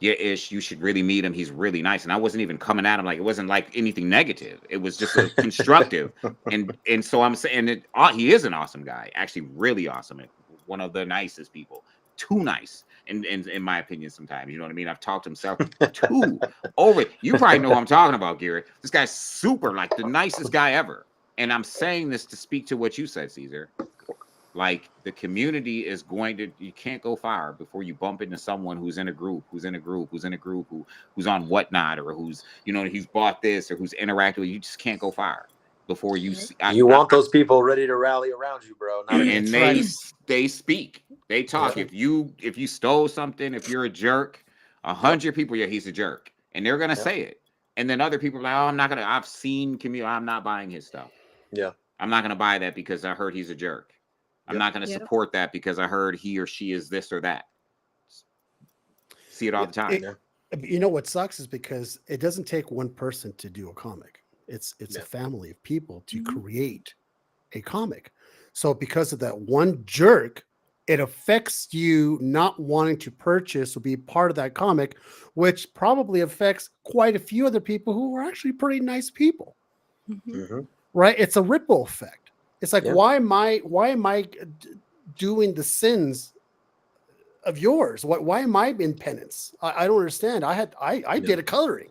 Yeah, Ish, you should really meet him. He's really nice. And I wasn't even coming at him like it wasn't like anything negative. It was just a constructive. And so I'm saying that he is an awesome guy, actually really awesome. One of the nicest people. Too nice, in my opinion, sometimes. You know what I mean? I've talked to himself too over. You probably know who I'm talking about, Garrett. This guy's super, like the nicest guy ever. And I'm saying this to speak to what you said, Caesar. Like the community is you can't go far before you bump into someone who's in a group, who's on Whatnot, or he's bought this or who's interacted with you. You just can't go far before you see. You want those people ready to rally around you, bro. And they speak, they talk. Yeah. If you stole something, if you're a jerk, 100 people, he's a jerk, and they're gonna say it. And then other people are like, oh, I've seen community. I'm not buying his stuff. Yeah, I'm not gonna buy that because I heard he's a jerk. I'm not going to support that because I heard he or she is this or that. See it all the time. You know what sucks is because it doesn't take one person to do a comic. It's a family of people to create a comic. So because of that one jerk, it affects you not wanting to purchase or be part of that comic, which probably affects quite a few other people who are actually pretty nice people. Right? It's a ripple effect. It's like, why am I doing the sins of yours? Why am I in penance? I don't understand. I did a coloring.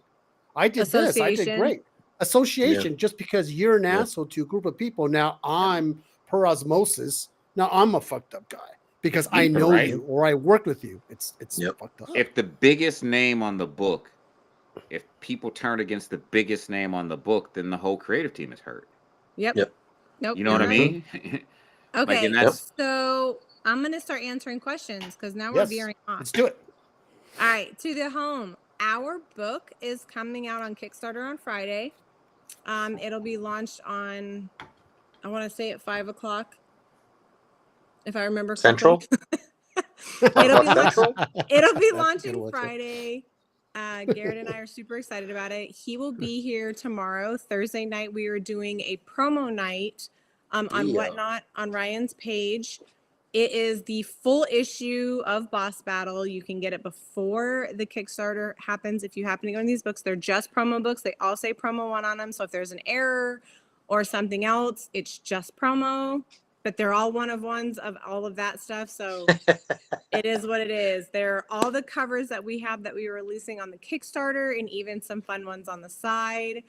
I did this. I did great. Association, just because you're an asshole to a group of people. Now I'm per osmosis. Now I'm a fucked up guy because I know you or I worked with you. It's fucked up. If the biggest name on the book, if people turn against the biggest name on the book, then the whole creative team is hurt. Yep. Nope. You know what I mean? Okay. So I'm going to start answering questions because now we're veering off. Let's do it. All right. To the home. Our book is coming out on Kickstarter on Friday. It'll be launched on, I want to say at 5:00, if I remember Central. It'll be launching Friday. Garrett and I are super excited about it. He will be here tomorrow. Thursday night, we are doing a promo night on Whatnot on Ryan's page. It is the full issue of Boss Battle. You can get it before the Kickstarter happens. If you happen to go in these books, they're just promo books. They all say promo 1 on them. So if there's an error or something else, it's just promo. But they're all one of ones of all of that stuff. So it is what it is. They're all the covers that we have that we are releasing on the Kickstarter and even some fun ones on the side.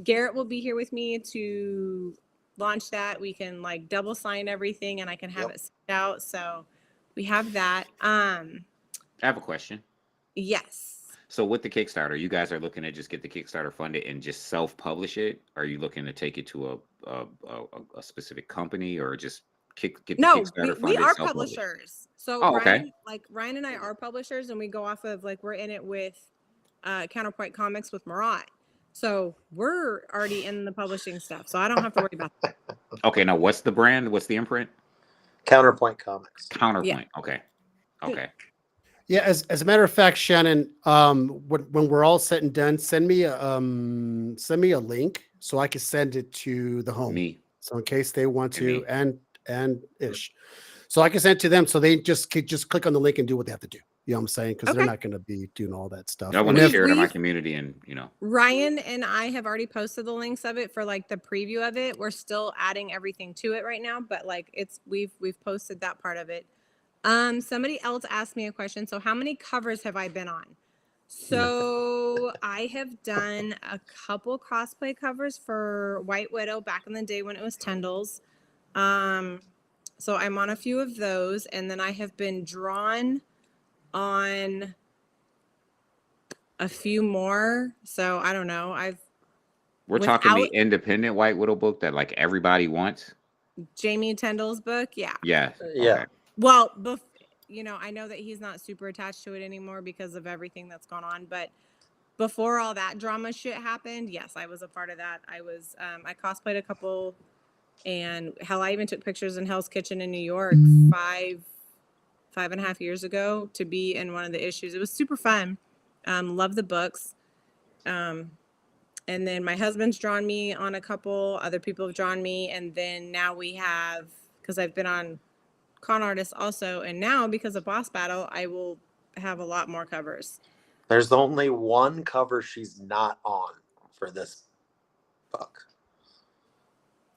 Garrett will be here with me to launch that. We can like double sign everything and I can have it sent out. So we have that. I have a question. Yes. So with the Kickstarter, you guys are looking to just get the Kickstarter funded and just self-publish it? Are you looking to take it to a specific company or just get the Kickstarter funded? We are publishers. So Ryan and I are publishers, and we go off of we're in it with Counterpoint Comics with Marat. So we're already in the publishing stuff. So I don't have to worry about that. Okay, now what's the brand? What's the imprint? Counterpoint Comics. Counterpoint. Yeah. Okay. Yeah, as a matter of fact, Shannon, when we're all said and done, send me a link so I can send it to the home. Me. So in case they want to, and and Ish. So I can send it to them so they just click on the link and do what they have to do. You know what I'm saying? Because they're not going to be doing all that stuff. I want to share it in my community, and Ryan and I have already posted the links of it for like the preview of it. We're still adding everything to it right now, but like we've posted that part of it. Somebody else asked me a question. So how many covers have I been on? So I have done a couple cosplay covers for White Widow back in the day when it was Tendals. So I'm on a few of those, and then I have been drawn on a few more. So I don't know. We're talking the independent White Widow book that like everybody wants. Jamie Tendall's book, yeah. Yeah. Yeah. Okay. Well, I know that he's not super attached to it anymore because of everything that's gone on, but before all that drama shit happened, yes, I was a part of that. I was I cosplayed a couple, and hell, I even took pictures in Hell's Kitchen in New York 5.5 years ago to be in one of the issues. It was super fun. Love the books. And then my husband's drawn me on a couple, other people have drawn me, and then now we have, because I've been on Con Artists also, and now because of Boss Battle, I will have a lot more covers. There's only one cover she's not on for this book.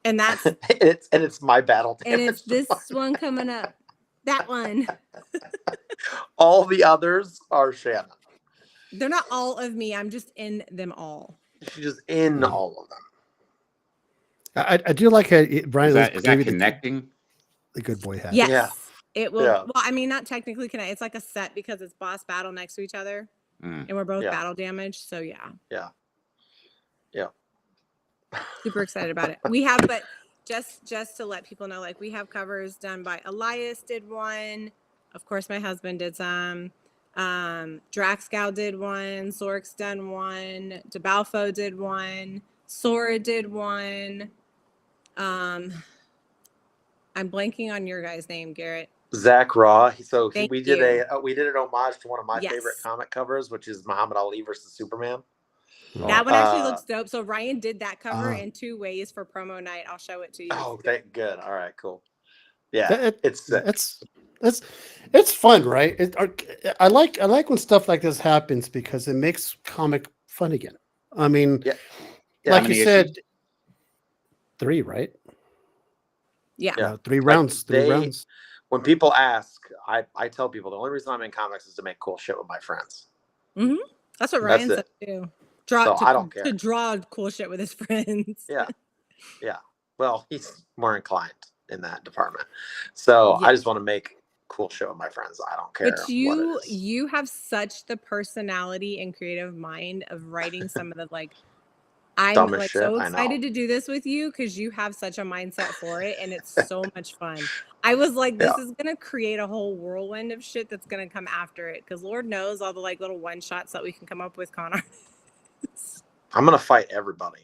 And that's it's my battle damage. And it's this one coming up. That one. All the others are Shannon. They're not all of me. I'm just in them all. She's just in all of them. I do like how Brian is that connecting? The good boy hat. Yes. Yeah. It will. Yeah. Well, I mean, not technically connect. It's like a set because it's Boss Battle next to each other. And we're both battle damaged. So yeah. Yeah. Super excited about it. We have, but just to let people know, like we have covers done by Elias did one. Of course, my husband did some. Draxgal did one. Zork's done one. DeBalfo did one. Sora did one. I'm blanking on your guy's name, Garrett. Zach Raw. So we did an homage to one of my favorite comic covers, which is Muhammad Ali versus Superman. That one actually looks dope. So Ryan did that cover in 2 ways for promo night. I'll show it to you. Oh, good. All right, cool. Yeah, it's fun, right? I like when stuff like this happens because it makes comic fun again. I mean, like you said, 3, right? Yeah. 3 rounds. 3 rounds. When people ask, I tell people the only reason I'm in comics is to make cool shit with my friends. Mm-hmm. That's what Ryan said too. I don't care. To draw cool shit with his friends. Yeah. Well, he's more inclined in that department. So I just want to make cool shit with my friends. I don't care. But you have such the personality and creative mind of writing some of the like. I'm like so excited to do this with you because you have such a mindset for it, and it's so much fun. I was like, this is gonna create a whole whirlwind of shit that's gonna come after it, because Lord knows all the like little one shots that we can come up with, Con Artists. I'm gonna fight everybody.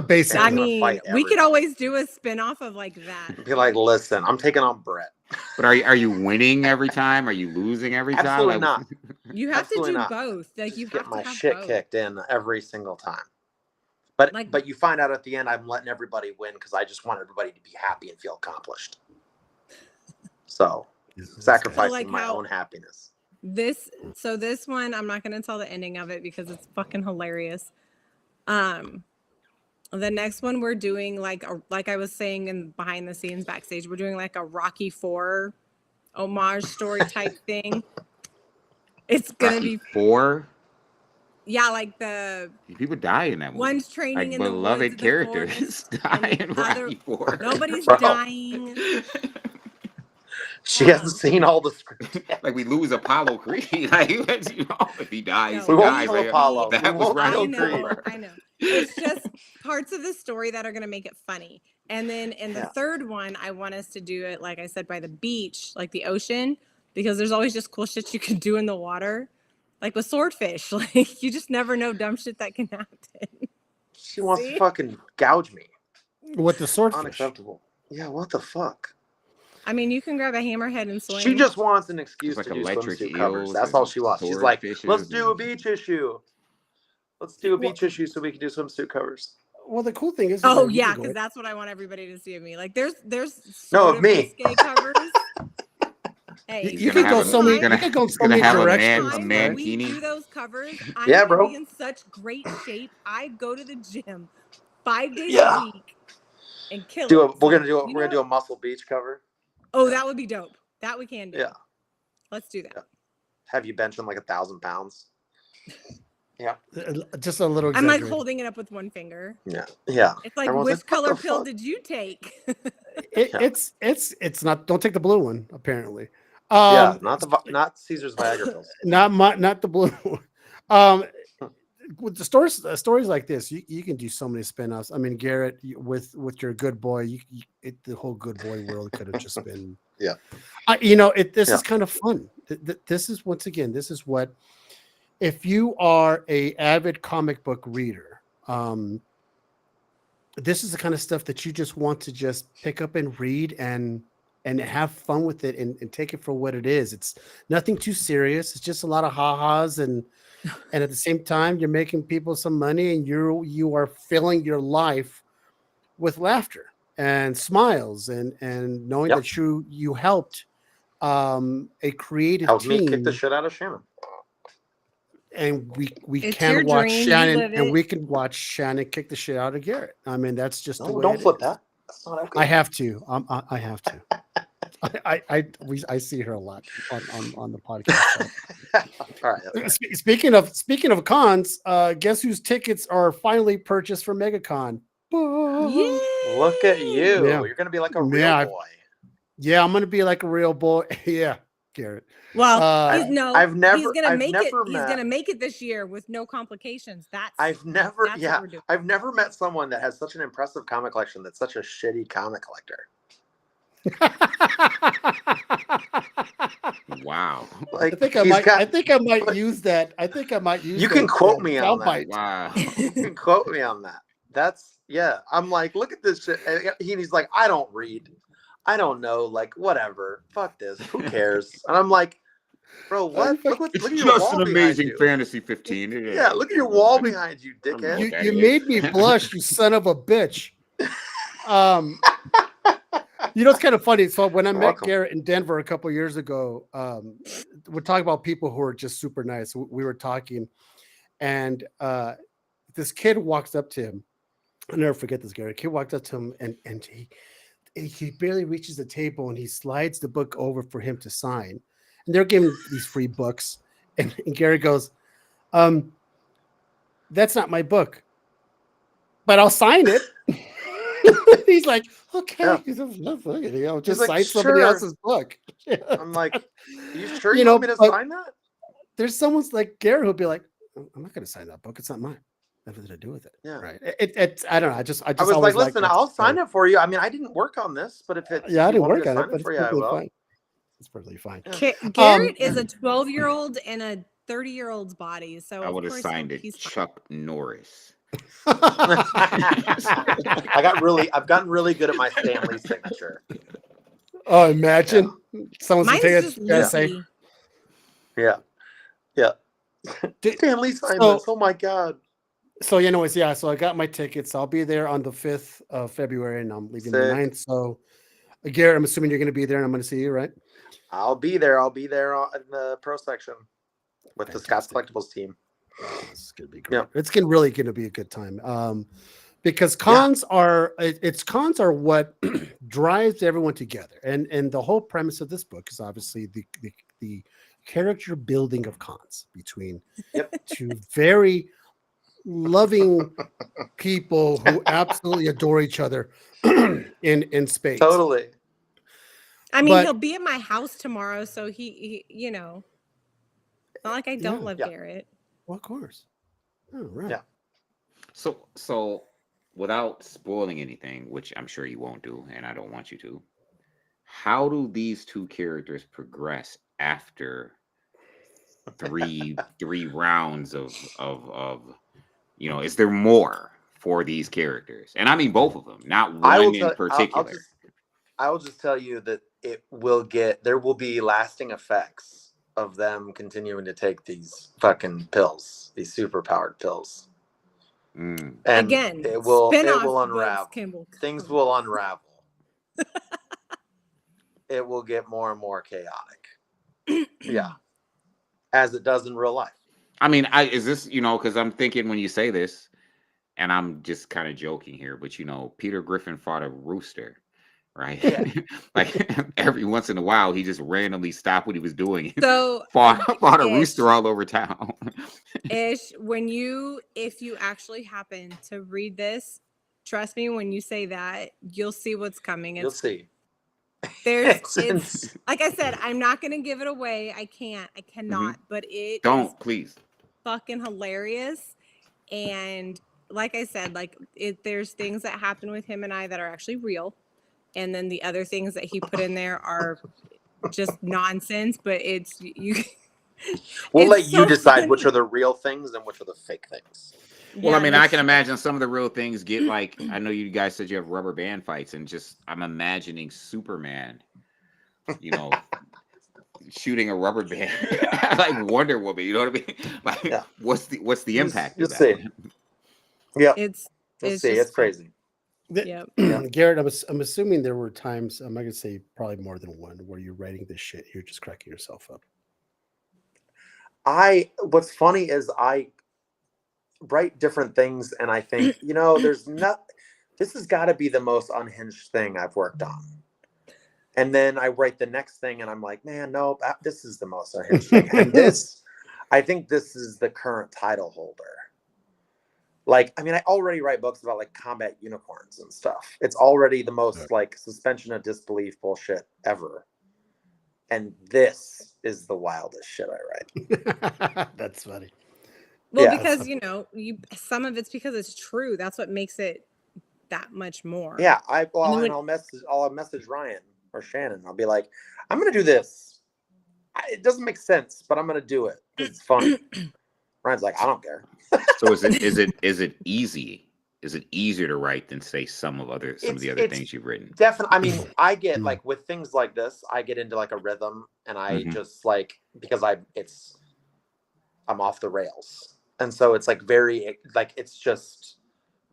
Basically, I mean, we could always do a spin-off of like that. Be like, listen, I'm taking on Brett. But are you winning every time? Are you losing every time? Absolutely not. You have to do both. Like you have to my have shit both. kicked in every single time. But you find out at the end, I'm letting everybody win because I just want everybody to be happy and feel accomplished. So sacrificing my own happiness. This one, I'm not going to tell the ending of it because it's fucking hilarious. The next one we're doing like I was saying in behind the scenes backstage, we're doing like a Rocky IV homage story type thing. It's gonna be 4. Yeah, like the people die in that movie. One's training in the beloved characters die in Rocky 4. Nobody's dying. She hasn't seen all the scripts. Like we lose Apollo Creed. Like if he dies, we won't kill Apollo. That was Rocky IV. I know. It's just parts of the story that are going to make it funny. And then in the third one, I want us to do it, like I said, by the beach, like the ocean, because there's always just cool shit you can do in the water. Like with swordfish. Like you just never know dumb shit that can happen. She wants to fucking gouge me. With the swordfish. Unacceptable. Yeah, what the fuck? I mean, you can grab a hammerhead and swing. She just wants an excuse like to do electric swimsuit covers. That's all she wants. She's like, let's do a beach issue. Let's do a beach issue so we can do swimsuit covers. Well, the cool thing is Oh that yeah, because that's what I want everybody to see of me. Like there's No, sort of of me. risque covers. Hey, you can go so many. You can go so many directions. Time Right? we do those covers, I'm Yeah, gonna bro. be in such great shape. I go to the gym 5 days a Yeah. week and kill Do it. a, we're So, gonna do a, you we're know gonna do a what? Muscle Beach cover. Oh, that would be dope. That we can do. Yeah. Let's do that. Yeah. Have you benching like 1,000 pounds? Yeah. Just a little. I'm like holding it up with one finger. Yeah. Yeah. It's like, Everyone's which like, "What color the pill fuck?" did you take? It's not. Don't take the blue one. Apparently. Yeah. Not Caesar's Viagra pills. Not the blue one. With the stories like this, you can do so many spin-offs. I mean, Garrett, with your good boy, the whole good boy world could have just been. Yeah. This is kind of fun. This is once again, this is what, if you are a avid comic book reader, this is the kind of stuff that you just want to just pick up and read and have fun with it and take it for what it is. It's nothing too serious. It's just a lot of ha-has and at the same time you're making people some money and you are filling your life with laughter and smiles and knowing that you helped a creative Helped team. me kick the shit out of Shannon. And we It's can your watch dream, you Shannon live and it. we can watch Shannon kick the shit out of Garrett. I mean, that's just the way Don't it flip is. that. That's not okay. I have to. I have to. I see her a lot on the podcast. All right. Speaking of cons, guess whose tickets are finally purchased for MegaCon? Yeah. Look at you. Yeah. You're gonna be like a real boy. Yeah, I'm gonna be like a real boy. Yeah, Garrett. Well, I've he's gonna make it. never He's met- gonna make it this year with no complications. I've never what we're doing. I've never met someone that has such an impressive comic collection that's such a shitty comic collector. Wow. Like I think I might use that. I think I might use. You can quote me on that. Wow. You can quote me on that. That's I'm like, look at this shit. And he's like, I don't read. I don't know. Like, whatever. Fuck this. Who cares? And I'm like, bro, what? Look at your Just wall an amazing you. Fantasy 15. Yeah, look at your wall behind you, dickhead. You made me blush, you son of a bitch. It's kind of funny. So when I met Garrett in Denver a couple of years ago, we're talking about people who are just super nice. We were talking, and this kid walks up to him. I'll never forget this, Garrett. Kid walked up to him, and he barely reaches the table, and he slides the book over for him to sign. And they're giving these free books, and Garrett goes, "That's not my book, but I'll sign it." He's like, okay, just sign somebody else's book. I'm like, you sure you want me to sign that? There's someone's like Garrett who'll be like, I'm not going to sign that book. It's not mine. Nothing to do with it. Yeah, right. It's I don't know. I was like, listen, I'll sign it for you. I mean, I didn't work on this, but if it's I didn't work on it, but it's perfectly fine. It's perfectly fine. Garrett is a 12-year-old in a 30-year-old's body, so I would have signed it Chuck Norris. I've gotten really good at my Stanley signature. Oh, imagine someone's say. Yeah. Stanley Simons. Oh my God. So anyways, so I got my tickets. I'll be there on the 5th of February and I'm leaving the 9th. So Garrett, I'm assuming you're going to be there and I'm going to see you, right? I'll be there. I'll be there in the pro section with the Scott's Collectibles team. It's gonna be great. Yeah. It's really gonna be a good time. Because cons are what drives everyone together. And the whole premise of this book is obviously the character building of cons between two very loving people who absolutely adore each other in space. Totally. I mean, he'll be at my house tomorrow, so he it's not like I don't love Garrett. Well, of course. Oh, right. Yeah. So without spoiling anything, which I'm sure you won't do, and I don't want you to, how do these two characters progress after three rounds of is there more for these characters? And I mean both of them, not one in particular. I will just tell you that there will be lasting effects of them continuing to take these fucking pills, these super powered pills. And again, it will spin-off unravel. Things will unravel. It will get more and more chaotic. Yeah. As it does in real life. I mean, is this, because I'm thinking when you say this, and I'm just kind of joking here, but Peter Griffin fought a rooster, right? Yeah. Like every once in a while, he just randomly stopped what he was doing and So fought a rooster all over town. Ish, if you actually happen to read this, trust me, when you say that, you'll see what's coming. You'll see. It's like I said, I'm not gonna give it away. I cannot, but it don't please fucking hilarious. And like I said, there's things that happen with him and I that are actually real, and then the other things that he put in there are just nonsense. But we'll let you decide which are the real things and which are the fake things. Well, I mean, I can imagine some of the real things get like, I know you guys said you have rubber band fights, and I'm imagining Superman, shooting a rubber band like Wonder Woman. You know what I mean? Like, what's the impact of that? See. Yeah, it's crazy. Garrett, I'm assuming there were times, I'm not gonna say probably more than one, where you're writing this shit, you're just cracking yourself up. What's funny is I write different things, and I think, this has got to be the most unhinged thing I've worked on. And then I write the next thing, and I'm like, man, no, this is the most unhinged thing. And I think this is the current title holder. Like, I mean, I already write books about like combat unicorns and stuff. It's already the most like suspension of disbelief bullshit ever. And this is the wildest shit I write. That's funny. Well, because some of it's because it's true. That's what makes it that much more. Yeah, I'll message Ryan or Shannon. I'll be like, I'm gonna do this. It doesn't make sense, but I'm gonna do it. It's funny. Ryan's like, I don't care. So is it easy? Is it easier to write than say some of the other things you've written? Definitely. I mean, I get like with things like this, I get into like a rhythm, and I just like, because I'm off the rails. And so it's like very, like, it's just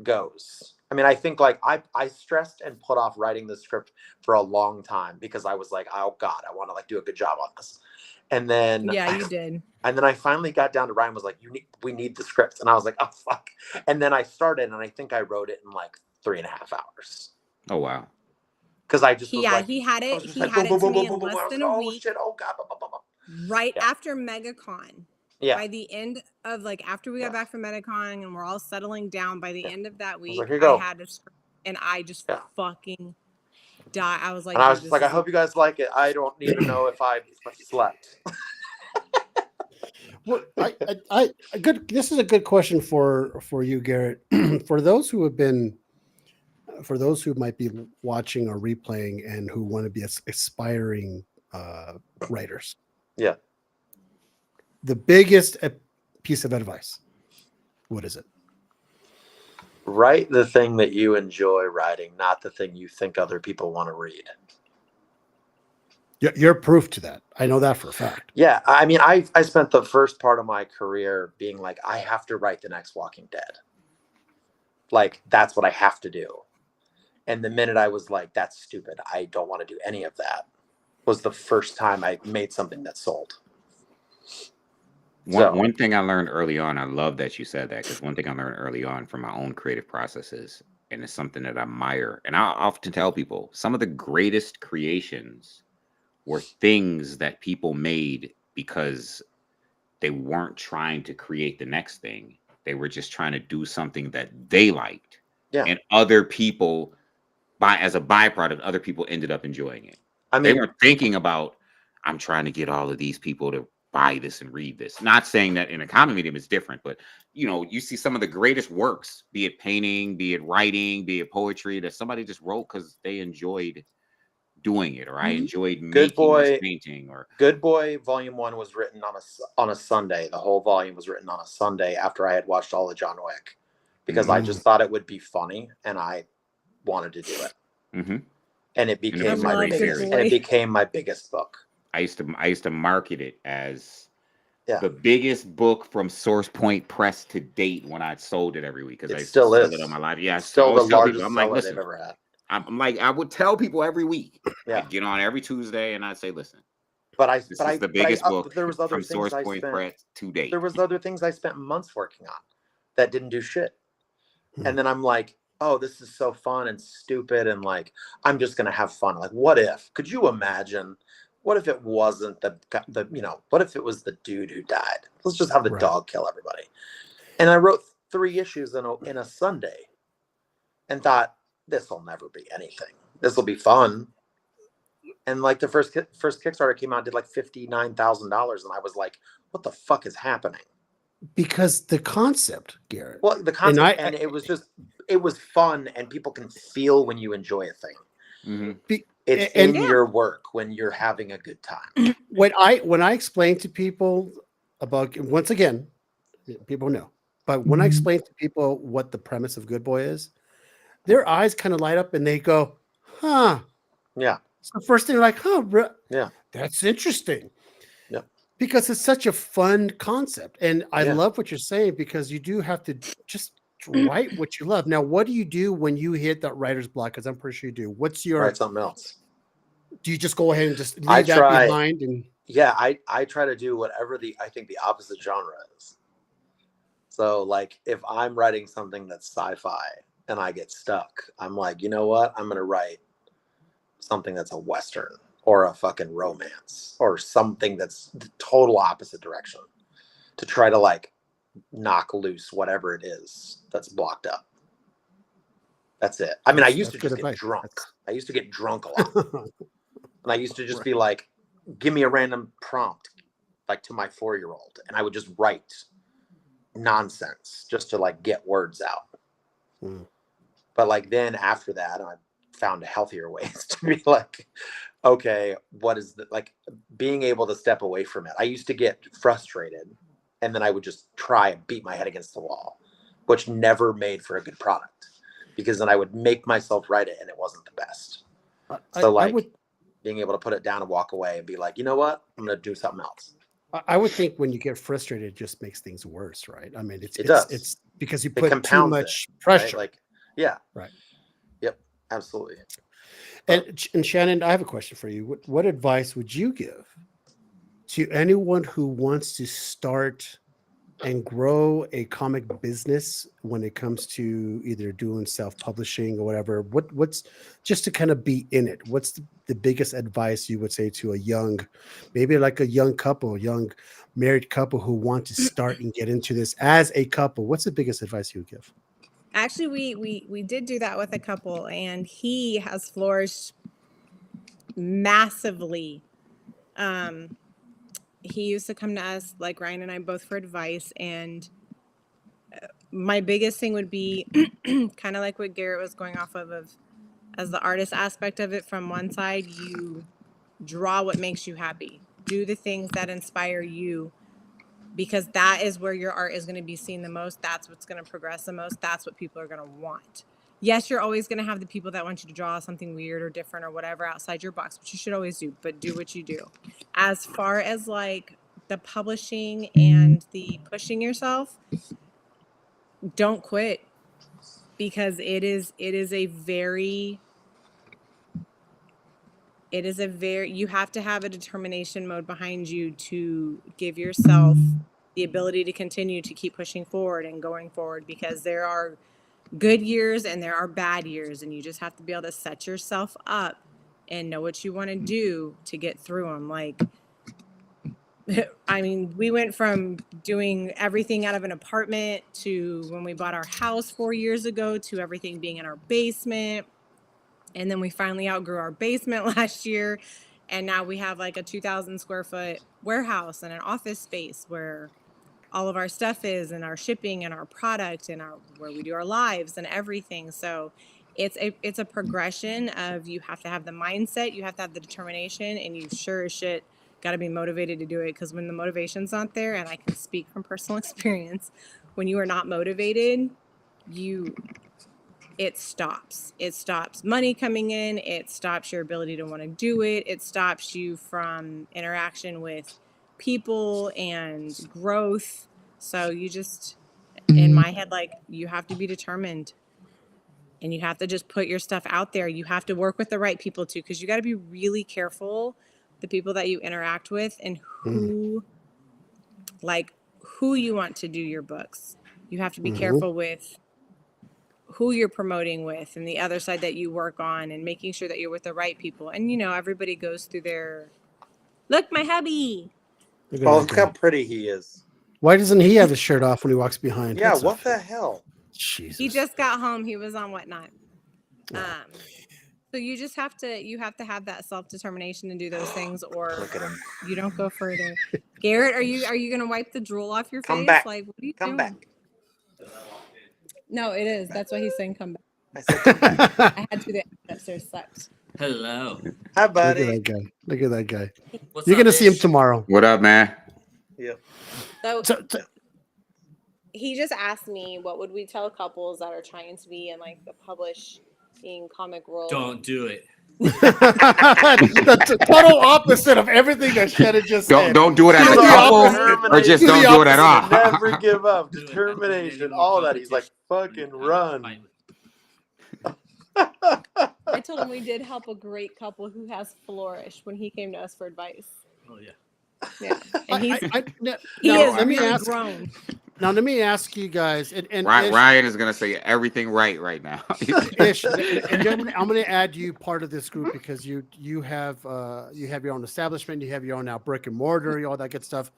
goes. I mean, I think like I stressed and put off writing the script for a long time because I was like, oh God, I want to like do a good job on this. And then you did. And then I finally got down to Ryan was like, we need the script. And I was like, oh fuck. And then I started, and I think I wrote it in like 3.5 hours. Oh wow. Because I just he had it to me in less than a week. Shit, oh God. Right after MegaCon. Yeah. By the end of after we got back from MegaCon and we're all settling down, by the end of that week, I had a script, and I just fucking died. I was like, and I was just like, I hope you guys like it. I don't need to know if I slept. Well, this is a good question for you, Garrett. For those who might be watching or replaying and who want to be aspiring writers. Yeah. The biggest piece of advice, what is it? Write the thing that you enjoy writing, not the thing you think other people want to read. You're proof to that. I know that for a fact. Yeah. I mean, I spent the first part of my career being like, I have to write the next Walking Dead. Like, that's what I have to do. And the minute I was like, that's stupid, I don't want to do any of that, was the first time I made something that sold. One thing I learned early on, I love that you said that, because one thing I learned early on from my own creative processes, and it's something that I admire, and I often tell people, some of the greatest creations were things that people made because they weren't trying to create the next thing. They were just trying to do something that they liked. Yeah. And other people, as a byproduct, other people ended up enjoying it. I mean, they weren't thinking about, I'm trying to get all of these people to buy this and read this. Not saying that in a common medium it's different, but you see some of the greatest works, be it painting, be it writing, be it poetry, that somebody just wrote because they enjoyed doing it, or I enjoyed making this painting. Or Good Boy Volume 1 was written on a Sunday. The whole volume was written on a Sunday after I had watched all of John Wick, because I just thought it would be funny and I wanted to do it. And it became my biggest book. I used to market it as the biggest book from Source Point Press to date when I sold it every week because I still sell it on my live. Yeah, still the largest people, I'm like, seller listen, they've ever had. I'm like, I would tell people every week. Yeah. I'd get on every Tuesday and I'd say, listen. This is the biggest book there was other from Source Point Press to date. There was other things I spent months working on that didn't do shit. And then I'm like, oh, this is so fun and stupid. And like, I'm just going to have fun. Like, what if, could you imagine, what if it wasn't what if it was the dude who died? Let's just have the dog kill everybody. And I wrote 3 issues in a Sunday and thought, this will never be anything. This will be fun. And like the first Kickstarter came out, did like $59,000. And I was like, what the fuck is happening? Because the concept, Garrett. Well, the concept, and it was fun, and people can feel when you enjoy a thing. Mm-hmm. It's in your work when you're having a good time. When I explain to people about, once again, people know, but when I explain to people what the premise of Good Boy is, their eyes kind of light up and they go, huh. Yeah. So first thing, like, huh, yeah, that's interesting. Yeah. Because it's such a fun concept. And I love what you're saying, because you do have to just write what you love. Now, what do you do when you hit that writer's block? Because I'm pretty sure you do. What's your write something else? Do you just go ahead and just leave that behind? And I try to do whatever I think the opposite genre is. So like if I'm writing something that's sci-fi and I get stuck, I'm like, you know what? I'm gonna write something that's a Western or a fucking romance or something that's the total opposite direction to try to like knock loose whatever it is that's blocked up. That's it. I mean, I used to just get drunk. I used to get drunk a lot. And I used to just be like, give me a random prompt, like to my 4-year-old. And I would just write nonsense just to like get words out. But like then after that, I found healthier ways to be like, okay, what is like being able to step away from it. I used to get frustrated and then I would just try and beat my head against the wall, which never made for a good product because then I would make myself write it and it wasn't the best. So being able to put it down and walk away and be like, you know what, I'm going to do something else. I would think when you get frustrated, it just makes things worse, right? I mean, it does. It's because you put too much pressure. Right? Like, yeah. Right. Yep. Absolutely. And Shannon, I have a question for you. What advice would you give to anyone who wants to start and grow a comic business when it comes to either doing self-publishing or whatever? What's just to kind of be in it? What's the biggest advice you would say to a young, maybe like a young couple, young married couple who want to start and get into this as a couple? What's the biggest advice you would give? Actually, we did do that with a couple, and he has flourished massively. He used to come to us, like Ryan and I both, for advice, and my biggest thing would be kind of like what Garrett was going off of as the artist aspect of it. From one side, you draw what makes you happy, do the things that inspire you, because that is where your art is going to be seen the most. That's what's going to progress the most. That's what people are going to want. Yes, you're always going to have the people that want you to draw something weird or different or whatever outside your box, which you should always do, but do what you do. As far as like the publishing and the pushing yourself, don't quit, because it is a very, you have to have a determination mode behind you to give yourself the ability to continue to keep pushing forward and going forward, because there are good years and there are bad years, and you just have to be able to set yourself up and know what you want to do to get through them. Like, I mean, we went from doing everything out of an apartment to when we bought our house 4 years ago to everything being in our basement. And then we finally outgrew our basement last year. And now we have like a 2,000 square foot warehouse and an office space where all of our stuff is, and our shipping and our product and where we do our lives and everything. So it's a progression of, you have to have the mindset, you have to have the determination, and you sure as shit got to be motivated to do it. Because when the motivation's not there, and I can speak from personal experience, when you are not motivated, it stops money coming in, it stops your ability to want to do it, it stops you from interaction with people and growth. So you just, in my head, like, you have to be determined and you have to just put your stuff out there. You have to work with the right people too, because you got to be really careful the people that you interact with and who you want to do your books. You have to be careful with who you're promoting with and the other side that you work on, and making sure that you're with the right people. And everybody goes through their, look, my hubby. Look how pretty he is. Why doesn't he have his shirt off when he walks behind? Yeah, what the hell? Jesus. He just got home. He was on Whatnot. So you just have to have that self-determination and do those things, or Look at him. you don't go further. Garrett, are you gonna wipe the drool off your Come face? back. Like, what are you Come doing? back. No, it is. That's why he's saying come back. I said come back. I had to. The upstairs sucked. Hello. Hi, buddy. Look at that guy. What's You're up, gonna see him Ish? tomorrow. What up, man? Yep. So he just asked me, what would we tell couples that are trying to be in like the publishing comic world? Don't do it. The total opposite of everything that Shannon just said. Don't do it as a Do the couple, opposite. or just Do the don't do it at all. Never give up. Do it. Determination, all that. He's like, fucking run. I told him we did help a great couple who has flourished when he came to us for advice. Oh yeah. Yeah, and he now, is let me really ask. grown. Now let me ask you guys, and Ish, Ryan is gonna say everything right now. Ish, and I'm going to add you part of this group because you have your own establishment, you have your own now brick and mortar, all that good stuff.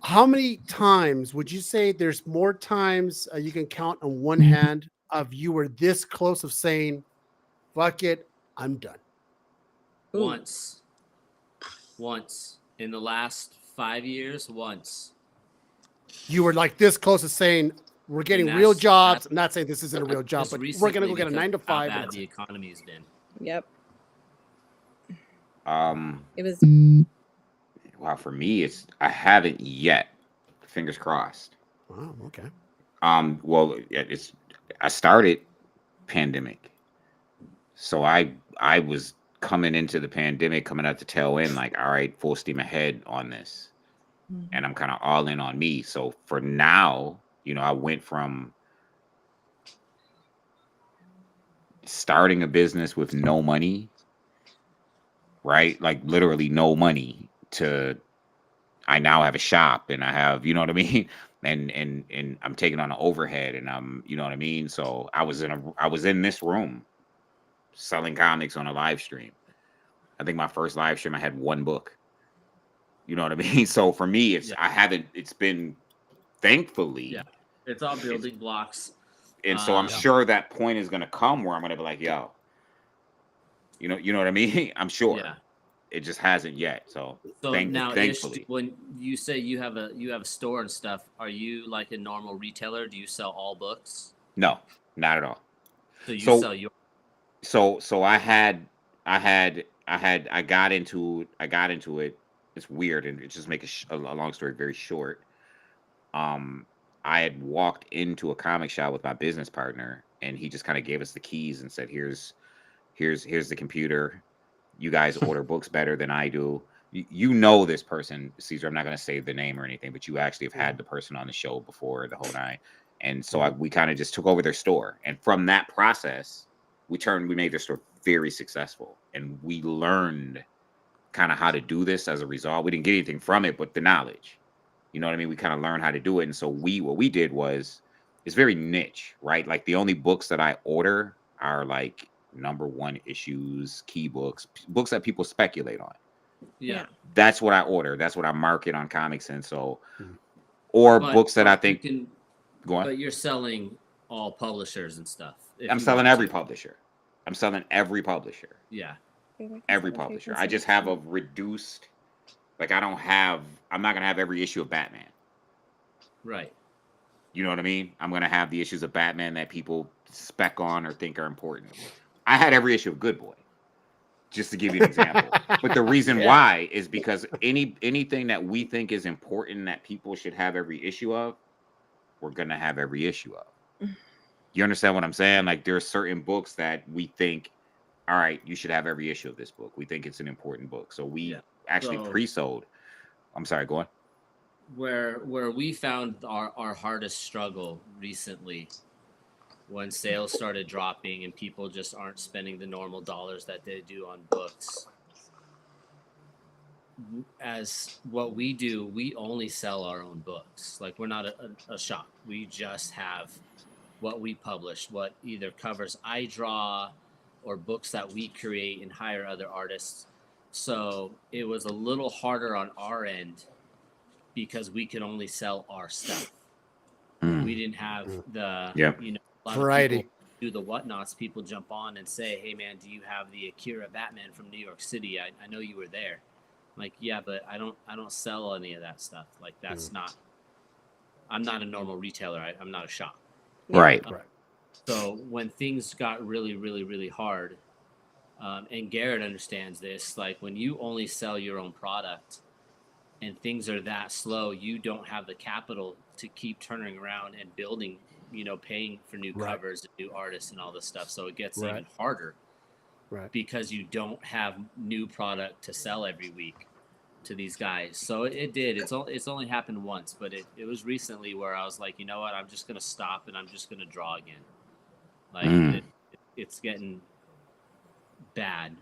How many times would you say there's more times you can count on one hand of you were this close of saying, "Fuck it, I'm done"? Once in the last 5 years. Once. You were like this close of saying, "We're getting And real that's- jobs." I'm not saying this isn't a real job, Just but we're recently going to go get a because 9 to how 5. bad the economy's been. Yep. It was. Wow, for me, I haven't yet. Fingers crossed. Wow, okay. Well, I started pandemic, so I was coming into the pandemic, coming out the tail end, like, all right, full steam ahead on this, and I'm kind of all in on me. So for now, I went from starting a business with no money, right? Like literally no money, to I now have a shop and I have, you know what I mean? And I'm taking on an overhead, and I'm, you know what I mean? So I was in this room selling comics on a live stream. I think my first live stream, I had one book. You know what I mean? So for me, it's been, thankfully. Yeah. It's all building blocks. And so I'm sure that point is going to come where I'm going to be like, yo, you know what I mean? I'm sure. Yeah. It just hasn't yet. So now, thankfully. Ish, when you say you have a store and stuff, are you like a normal retailer? Do you sell all books? No, not at all. So you sell your. So I got into it. It's weird, and it just make a long story very short. I had walked into a comic shop with my business partner, and he just kind of gave us the keys and said, here's the computer. You guys order books better than I do. You know this person, Caesar. I'm not going to say the name or anything, but you actually have had the person on the show before, the whole nine. And so we kind of just took over their store. And from that process, we made their store very successful. And we learned kind of how to do this as a result. We didn't get anything from it, but the knowledge. You know what I mean? We kind of learned how to do it. And so what we did was, it's very niche, right? Like the only books that I order are like #1 issues, key books that people speculate on. Yeah. That's what I order. That's what I market on comics. And so, or books that I think go on. But you're selling all publishers and stuff. I'm selling every publisher. I'm selling every publisher. Yeah. Every publisher. I just have a reduced, like I'm not gonna have every issue of Batman. Right. You know what I mean? I'm gonna have the issues of Batman that people spec on or think are important. I had every issue of Good Boy, just to give you an example. But the reason why is because anything that we think is important that people should have every issue of, we're gonna have every issue of. You understand what I'm saying? Like there are certain books that we think, all right, you should have every issue of this book. We think it's an important book. So we actually pre-sold I'm sorry, go on. Where we found our hardest struggle recently, when sales started dropping and people just aren't spending the normal dollars that they do on books. As what we do, we only sell our own books. Like, we're not a shop. We just have what we publish, what either covers I draw or books that we create and hire other artists. So it was a little harder on our end because we could only sell our stuff. We didn't have the, you know, a lot variety. of people do the whatnots. People jump on and say, hey man, do you have the Akira Batman from New York City? I know you were there. Like, yeah, but I don't sell any of that stuff. Like, that's not, I'm not a normal retailer. I'm not a shop. Right. Right. So when things got really, really, really hard, and Garrett understands this, like, when you only sell your own product and things are that slow, you don't have the capital to keep turning around and building, you know, paying for new covers and new artists and all this stuff. So it gets even harder because you don't have new product to sell every week to these guys. So it did. It's only happened once, but it was recently where I was like, you know what, I'm just going to stop and I'm just going to draw again. Like, it's getting bad.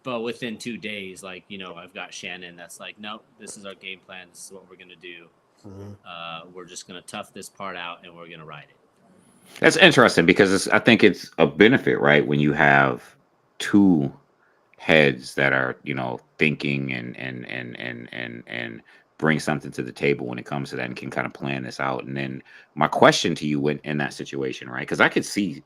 But within 2 days, like, you know, I've got Shannon that's like, nope, this is our game plan. This is what we're going to do. We're just going to tough this part out and we're going to ride it. That's interesting because I think it's a benefit, right? When you have two heads that are, you know, thinking and bring something to the table when it comes to that and can kind of plan this out. And then my question to you in that situation, right? Because I could see,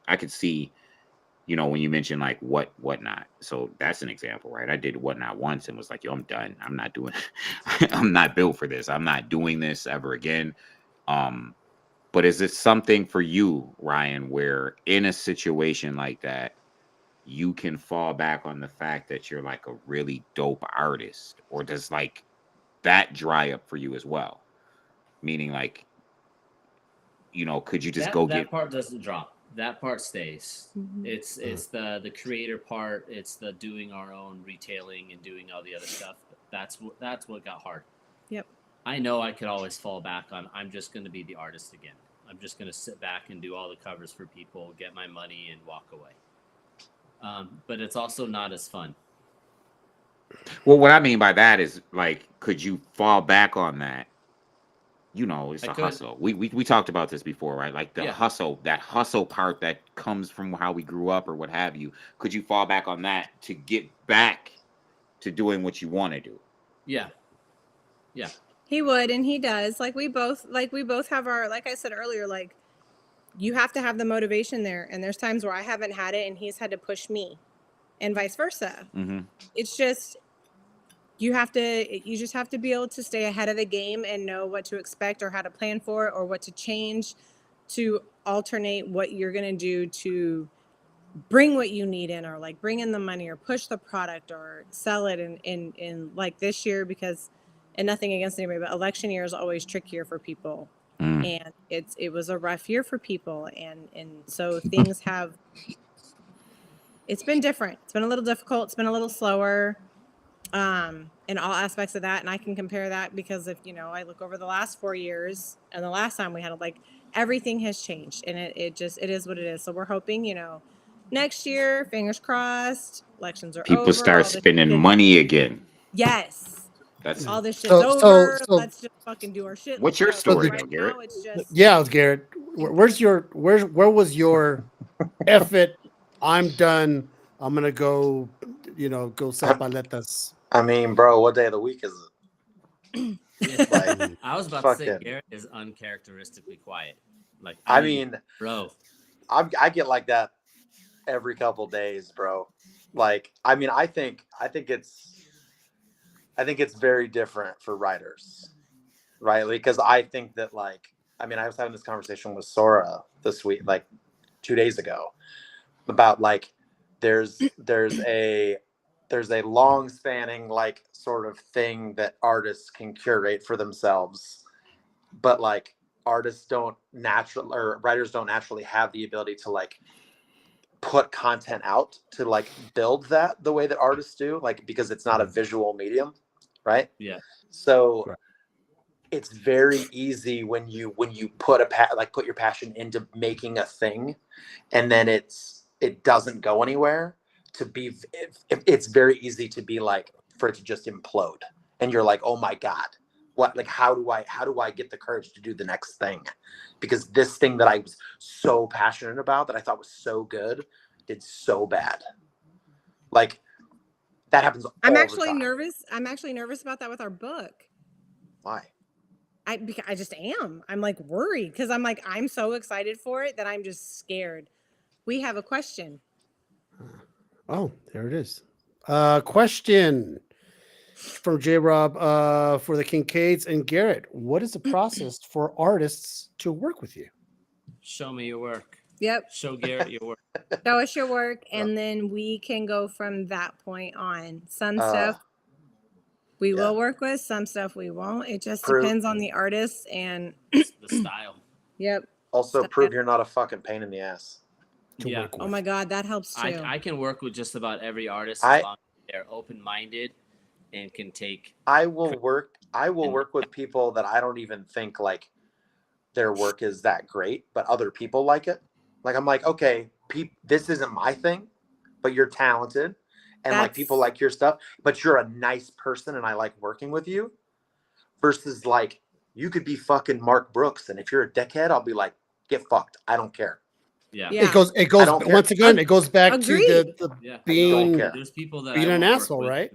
you know, when you mentioned like whatnot. So that's an example, right? I did whatnot once and was like, yo, I'm done. I'm not doing I'm not built for this. I'm not doing this ever again. But is it something for you, Ryan, where in a situation like that, you can fall back on the fact that you're like a really dope artist? Or does like that dry up for you as well? Meaning like, you know, could you just that part doesn't drop. That part stays. It's the creator part. It's the doing our own retailing and doing all the other stuff. That's what got hard. Yep. I know I could always fall back on, I'm just going to be the artist again. I'm just going to sit back and do all the covers for people, get my money, and walk away. But it's also not as fun. Well, what I mean by that is, like, could you fall back on that? You know, it's a hustle. We talked about this before, right? Like the hustle, that hustle part that comes from how we grew up or what have you. Could you fall back on that to get back to doing what you want to do? Yeah. Yeah. He would, and he does. Like we both have our, like I said earlier, like, you have to have the motivation there. And there's times where I haven't had it and he's had to push me and vice versa. It's just, you just have to be able to stay ahead of the game and know what to expect or how to plan for it or what to change to alternate what you're going to do to bring what you need in, or like bring in the money or push the product or sell it in like this year, because, and nothing against anybody, but election year is always trickier for people. And it was a rough year for people. And so things have, it's been different. It's been a little difficult. It's been a little slower in all aspects of that. And I can compare that because if, you know, I look over the last 4 years and the last time we had it, like, everything has changed, and it is what it is. So we're hoping, you know, next year, fingers crossed, elections are people over, start spending money again. Yes. That's all this shit's over. Let's just fucking do our shit. What's your story, right Garrett? now, it's just, yeah, Garrett. Where was your effort? I'm done. I'm gonna go, you know, go sell paletas. I mean, bro, what day of the week is it? Like, I was about to say Garrett is uncharacteristically quiet. Like, I mean, bro, I get like that every couple days, bro. Like, I mean, I think it's very different for writers, right? Because I think that, like, I mean, I was having this conversation with Sora this week, like 2 days ago, about like there's a long spanning, like, sort of thing that artists can curate for themselves, but like writers don't naturally have the ability to like put content out to like build that the way that artists do, like, because it's not a visual medium, right? Yeah. So it's very easy when you put put your passion into making a thing, and then it doesn't go anywhere. It's very easy to be like, for it to just implode, and you're like, oh my god, what, like, how do I get the courage to do the next thing? Because this thing that I was so passionate about, that I thought was so good, did so bad. Like, that happens all I'm the actually time. nervous. I'm actually nervous about that with our book. Why? I just am. I'm like worried because I'm like, I'm so excited for it that I'm just scared. We have a question. Oh, there it is. Question from J Rob for the Kincaids and Garrett. What is the process for artists to work with you? Show me your work. Yep. Show Garrett your work. Show us your work, and then we can go from that point on. Some stuff we will work with, some stuff we won't. It just depends on the artist and the style. Yep. Also, prove you're not a fucking pain in the ass. Yeah. Oh my God, that helps too. I can work with just about every artist as long as they're open-minded and can take. I will work with people that I don't even think like their work is that great, but other people like it. Like, I'm like, okay, this isn't my thing, but you're talented, and like people like your stuff, but you're a nice person and I like working with you. Versus like, you could be fucking Mark Brooks, and if you're a dickhead, I'll be like, get fucked. I don't care. Yeah. It goes once again, it goes back to the being there's people that being an asshole, with, right?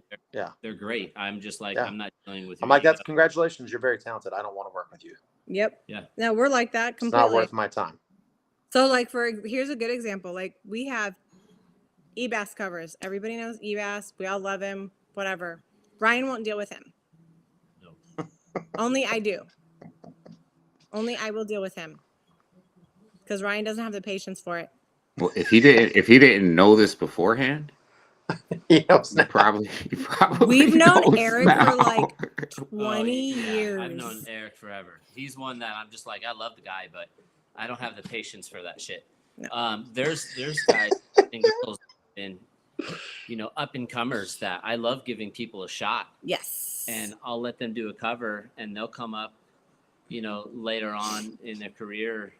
They're great. I'm just like, I'm not dealing with you. I'm like, that's congratulations, you're very talented. I don't want to work with you. Yep. Yeah. No, we're like that completely. It's not worth my time. So like here's a good example. Like, we have Ebass covers. Everybody knows Ebass. We all love him. Whatever. Ryan won't deal with him. No. Only I do. Only I will deal with him. Because Ryan doesn't have the patience for it. Well, if he didn't know this beforehand, he probably we've known Eric now. for like 20 years. I've known Eric forever. He's one that I'm just like, I love the guy, but I don't have the patience for that shit. No. There's guys and girls and up and comers that I love giving people a shot. Yes. And I'll let them do a cover, and they'll come up, later on in their career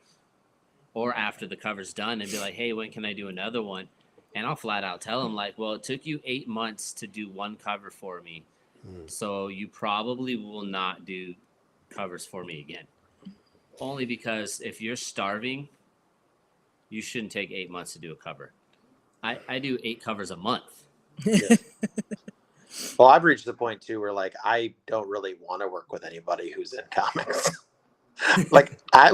or after the cover's done and be like, hey, when can I do another one? And I'll flat out tell them, like, well, it took you 8 months to do one cover for me. So you probably will not do covers for me again. Only because if you're starving, you shouldn't take 8 months to do a cover. I do 8 covers a month. Yeah. Well, I've reached the point too where like I don't really want to work with anybody who's in comics. Like I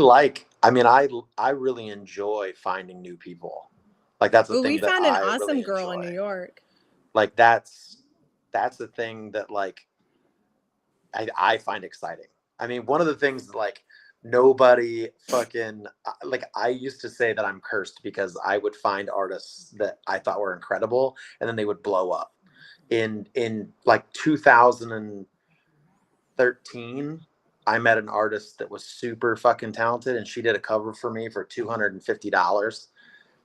really enjoy finding new people. Like that's the thing. We found an awesome really girl enjoy. in New York. Like that's the thing that like I find exciting. I mean, one of the things that, like, nobody fucking like, I used to say that I'm cursed because I would find artists that I thought were incredible and then they would blow up. In like 2013, I met an artist that was super fucking talented, and she did a cover for me for $250,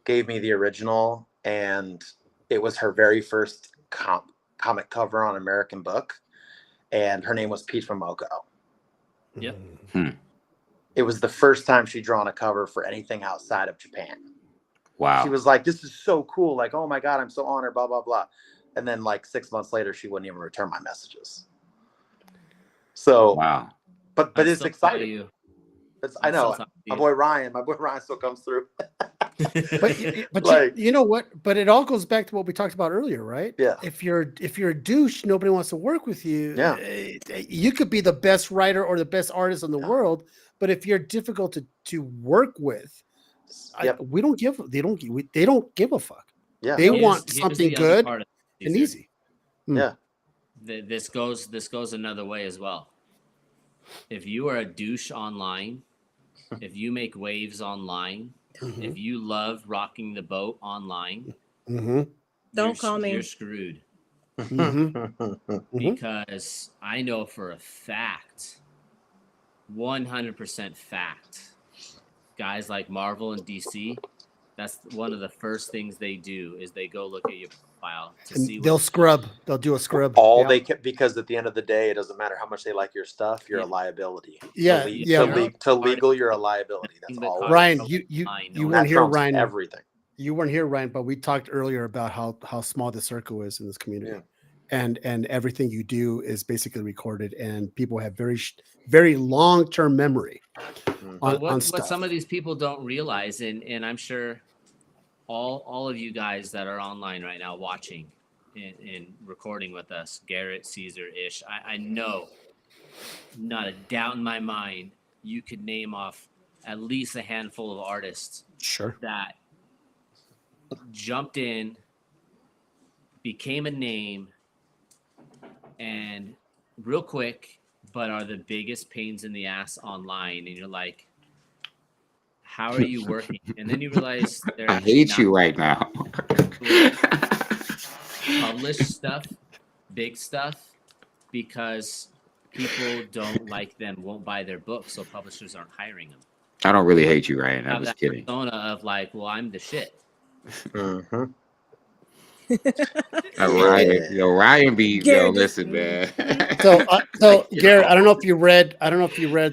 gave me the original, and it was her very first comic cover on American Book, and her name was Peach Momoko. Yep. It was the first time she'd drawn a cover for anything outside of Japan. Wow. She was like, this is so cool. Like, oh my God, I'm so honored, blah, blah, blah. And then like 6 months later, she wouldn't even return my messages. So, wow. But it's exciting. I know my boy Ryan still comes through. but like, you know what? But it all goes back to what we talked about earlier, right? Yeah. If you're a douche, nobody wants to work with you. Yeah. You could be the best writer or the best artist in the world, but if you're difficult to work with, they don't give a fuck. Yeah. They want something good and easy. Yeah. This goes another way as well. If you are a douche online, if you make waves online, if you love rocking the boat online, don't call me. You're screwed. Because I know for a fact, 100% fact, guys like Marvel and DC, that's one of the first things they do is they go look at your profile to And see they'll what scrub. They'll do a scrub. All Yeah. they can, because at the end of the day, it doesn't matter how much they like your stuff. You're a liability. Yeah, To legal, you're a liability. That's all. Ryan, you weren't here, Ryan. Everything. You weren't here, Ryan, but we talked earlier about how small the circle is in this community. Yeah. And everything you do is basically recorded, and people have very long-term memory on what stuff. some of these people don't realize, and I'm sure all of you guys that are online right now watching and recording with us, Garrett, Caesar, Ish, I know, not a doubt in my mind, you could name off at least a handful of artists that jumped in, became a name, and real quick, but are the biggest pains in the ass online. And you're like, how are you working? And then you realize they're I hate you right now. Publish stuff, big stuff, because people don't like them, won't buy their books, so publishers aren't hiring them. I don't really hate you, Ryan. I was kidding. Persona of like, well, I'm the shit. Ryan be listen, man. So Garrett, I don't know if you read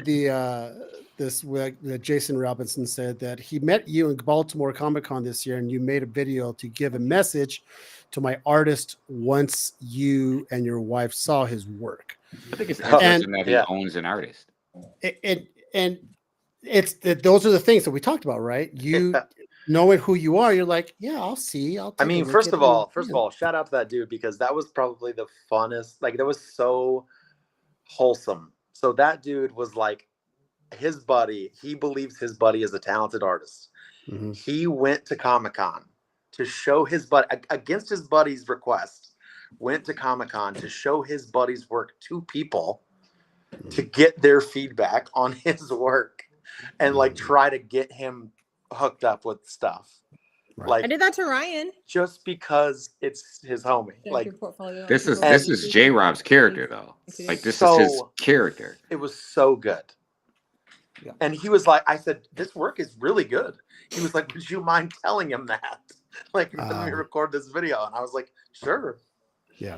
the this that Jason Robinson said that he met you in Baltimore Comic-Con this year, and you made a video to give a message to my artist once you and your wife saw his work. I think it's interesting that he owns an artist. And it's those are the things that we talked about, right? You knowing who you are, you're like, yeah, I'll see. I mean, first of all, shout out to that dude, because that was probably the funnest. Like, that was so wholesome. So that dude was like his buddy. He believes his buddy is a talented artist. Mm-hmm. He went to Comic-Con to show his buddy, against his buddy's request, went to Comic-Con to show his buddy's work to people to get their feedback on his work and like try to get him hooked up with stuff. Right. Like, I did that to Ryan just because it's his homie. Like, this is J Rob's character though. Like, this is his character. It was so good. Yeah. And he was like, I said, this work is really good. He was like, would you mind telling him that? Like, let me record this video. And I was like, sure. Yeah.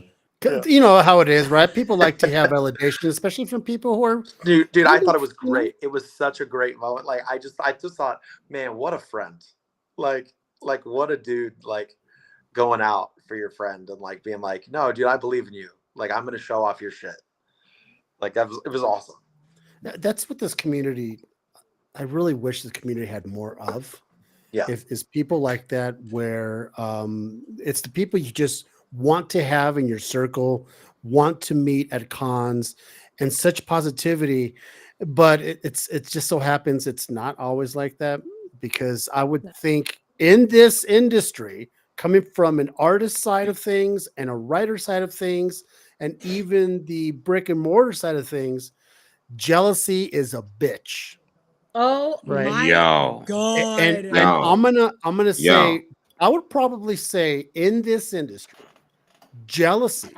You know how it is, right? People like to have validation, especially from people who are dude, I thought it was great. It was such a great moment. Like, I just thought, man, what a friend. Like what a dude, like going out for your friend and like being like, no, dude, I believe in you. Like, I'm gonna show off your shit. Like, it was awesome. That's what this community, I really wish this community had more of. Yeah. Is people like that, where it's the people you just want to have in your circle, want to meet at cons, and such positivity. But it just so happens it's not always like that, because I would think in this industry, coming from an artist side of things and a writer side of things, and even the brick and mortar side of things, jealousy is a bitch. Oh right. my God. And I'm gonna say, I would probably say in this industry, jealousy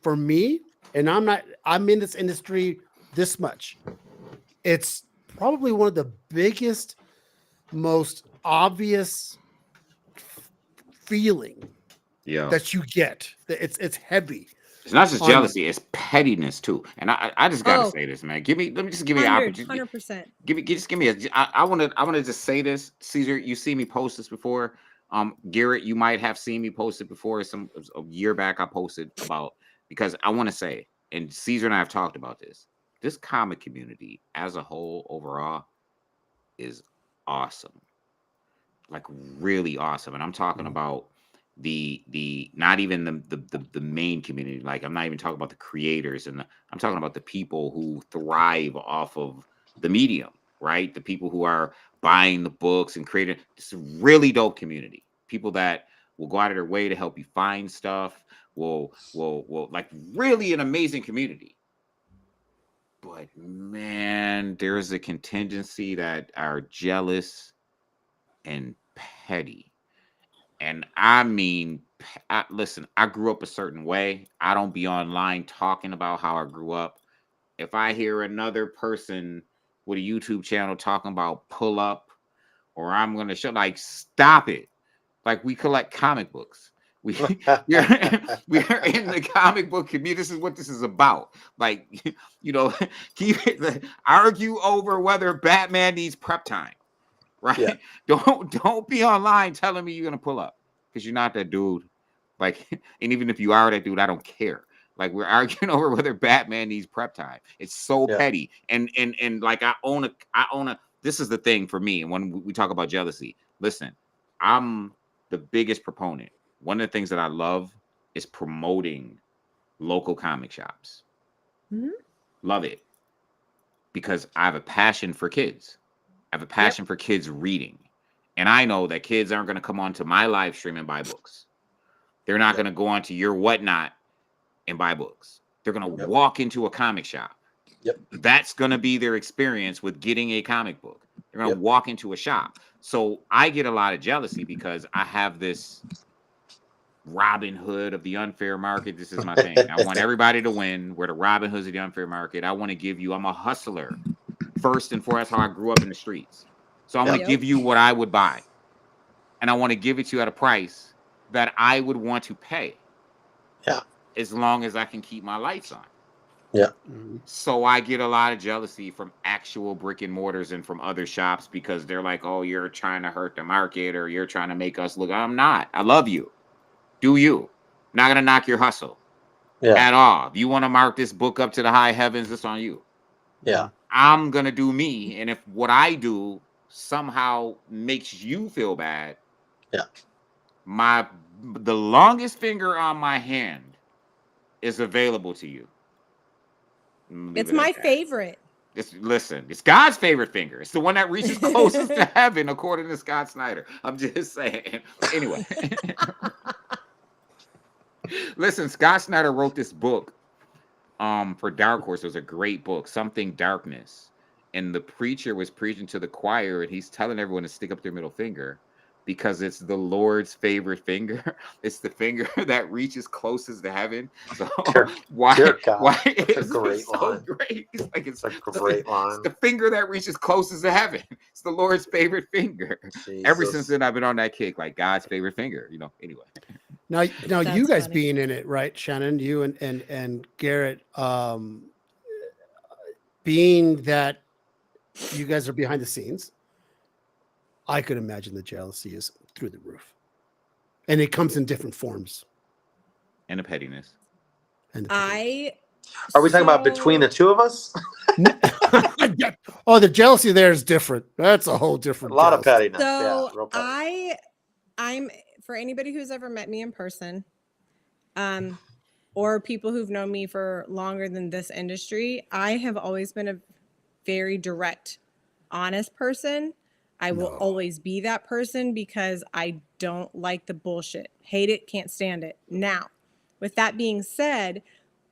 for me, and I'm in this industry this much, it's probably one of the biggest, most obvious feeling that you get. It's heavy. It's not just jealousy; it's pettiness too. And I just gotta say this, man. Let me just give me an opportunity. 100%. Give me a. I want to just say this, Caesar. You see me post this before. Garrett, you might have seen me post it before. A year back, I posted about, because I want to say, and Caesar and I have talked about this. This comic community as a whole, overall, is awesome. Like, really awesome. And I'm talking about the not even the main community. Like, I'm not even talking about the creators, and I'm talking about the people who thrive off of the medium, right? The people who are buying the books and creating. It's a really dope community. People that will go out of their way to help you find stuff. Will like, really an amazing community. But man, there's a contingency that are jealous and petty. And I mean, listen, I grew up a certain way. I don't be online talking about how I grew up. If I hear another person with a YouTube channel talking about pull up, or I'm going to show, like, stop it. Like, we collect comic books. we're in the comic book community. This is what this is about. Like, keep it, argue over whether Batman needs prep time, right? Yeah. Don't be online telling me you're gonna pull up because you're not that dude. Like, and even if you are that dude, I don't care. Like, we're arguing over whether Batman needs prep time. It's so petty. And like, I own a. This is the thing for me. And when we talk about jealousy, listen, I'm the biggest proponent. One of the things that I love is promoting local comic shops. Mm-hmm. Love it. Because I have a passion for kids. I have a passion for kids reading. And I know that kids aren't going to come onto my live stream and buy books. They're not going to go onto your whatnot and buy books. They're going to walk into a comic shop. Yep. That's going to be their experience with getting a comic book. They're going to walk into a shop. So I get a lot of jealousy because I have this Robin Hood of the unfair market. This is my thing. I want everybody to win. We're the Robin Hoods of the unfair market. I want to give you, I'm a hustler. First and foremost, that's how I grew up in the streets. So I want to give you what I would buy. And I want to give it to you at a price that I would want to pay. Yeah. As long as I can keep my lights on. Yeah. So I get a lot of jealousy from actual brick and mortars and from other shops because they're like, oh, you're trying to hurt the market or you're trying to make us look. I'm not. I love you. Do you. I'm not going to knock your hustle at all. If you want to mark this book up to the high heavens, it's on you. Yeah. I'm going to do me. And if what I do somehow makes you feel bad, the longest finger on my hand is available to you. It's my favorite. Listen, it's God's favorite finger. It's the one that reaches closest to heaven, according to Scott Snyder. I'm just saying. Anyway. Listen, Scott Snyder wrote this book for Dark Horse. It was a great book, Something Darkness. And the preacher was preaching to the choir, and he's telling everyone to stick up their middle finger because it's the Lord's favorite finger. It's the finger that reaches closest to heaven. So why is it great so line. great? It's like it's a great line. It's the finger that reaches closest to heaven. It's the Lord's favorite finger. Jesus. Ever since then, I've been on that kick, like God's favorite finger. Anyway. Now you guys funny. Being in it, right, Shannon? You and Garrett, being that you guys are behind the scenes, I could imagine the jealousy is through the roof, and it comes in different forms. And the pettiness. Are we talking about between the two of us? Oh, the jealousy there is different. That's a whole different. A lot of pettiness. So real petty. I'm for anybody who's ever met me in person, or people who've known me for longer than this industry, I have always been a very direct, honest person. I will always be that person because I don't like the bullshit. Hate it, can't stand it. Now, with that being said,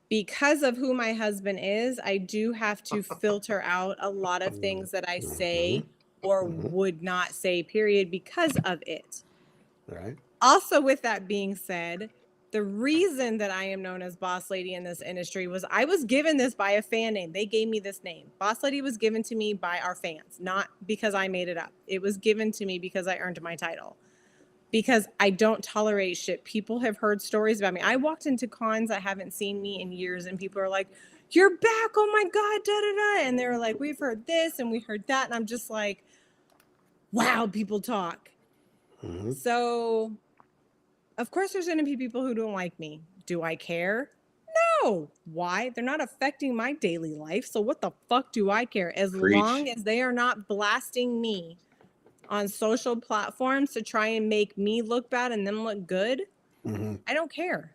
because of who my husband is, I do have to filter out a lot of things that I say or would not say, period, because of it. Right. Also, with that being said, the reason that I am known as Boss Lady in this industry was I was given this by a fan name. They gave me this name. Boss Lady was given to me by our fans, not because I made it up. It was given to me because I earned my title. Because I don't tolerate shit. People have heard stories about me. I walked into cons that haven't seen me in years, and people are like, "You're back! Oh my god!" Da da da. And they're like, "We've heard this and we heard that," and I'm just like, "Wow, people talk." Mm-hmm. So, of course, there's going to be people who don't like me. Do I care? No. Why? They're not affecting my daily life. So what the fuck do I care? As long as they are not blasting me on social platforms to try and make me look bad and them look good, I don't care.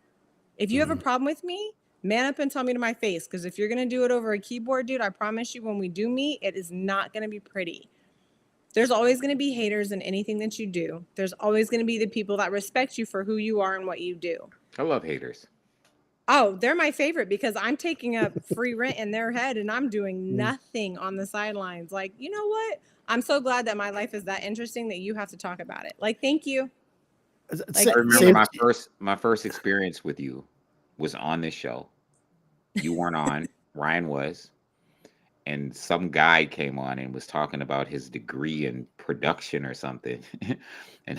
If you have a problem with me, man up and tell me to my face. Because if you're going to do it over a keyboard, dude, I promise you when we do meet, it is not going to be pretty. There's always going to be haters in anything that you do. There's always going to be the people that respect you for who you are and what you do. I love haters. Oh, they're my favorite because I'm taking up free rent in their head and I'm doing nothing on the sidelines. Like, you know what? I'm so glad that my life is that interesting that you have to talk about it. Like, thank you. Like, I remember my first experience with you was on this show. You weren't on. Ryan was. and some guy came on and was talking about his degree in production or something, and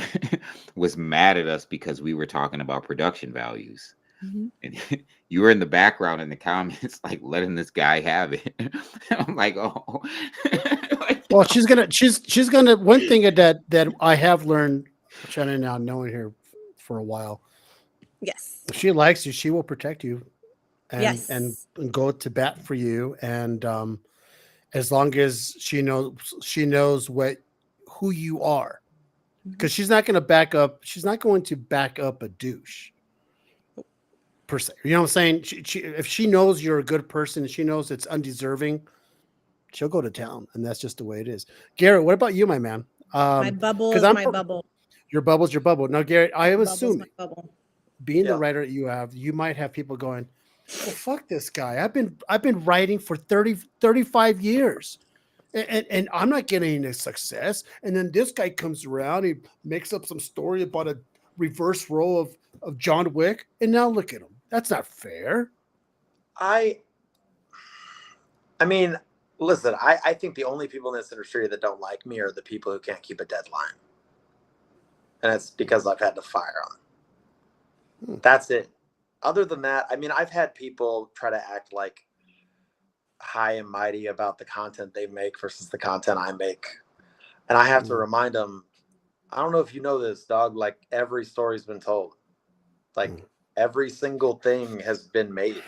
was mad at us because we were talking about production values. Mhm. And you were in the background in the comments, like letting this guy have it. I'm like, oh. Well, she's gonna. One thing that I have learned, Shannon, now knowing her for a while, Yes. if she likes you, she will protect you, and Yes. and go to bat for you. And as long as she knows who you are, because she's not going to back up. She's not going to back up a douche per se. You know what I'm saying? If she knows you're a good person, she knows it's undeserving, she'll go to town, and that's just the way it is. Garrett, what about you, my man? My bubble is I'm my bubble. Your bubble's your bubble. Now, Garrett, I am assuming, being the writer that you might have people going, well, fuck this guy. I've been writing for 35 years. And I'm not getting any success. And then this guy comes around, he makes up some story about a reverse role of John Wick, and now look at him. That's not fair. I mean, listen, I think the only people in this industry that don't like me are the people who can't keep a deadline. And it's because I've had to fire on. That's it. Other than that, I mean, I've had people try to act like high and mighty about the content they make versus the content I make. And I have to remind them, I don't know if you know this, dog, like every story's been told. Like every single thing has been made.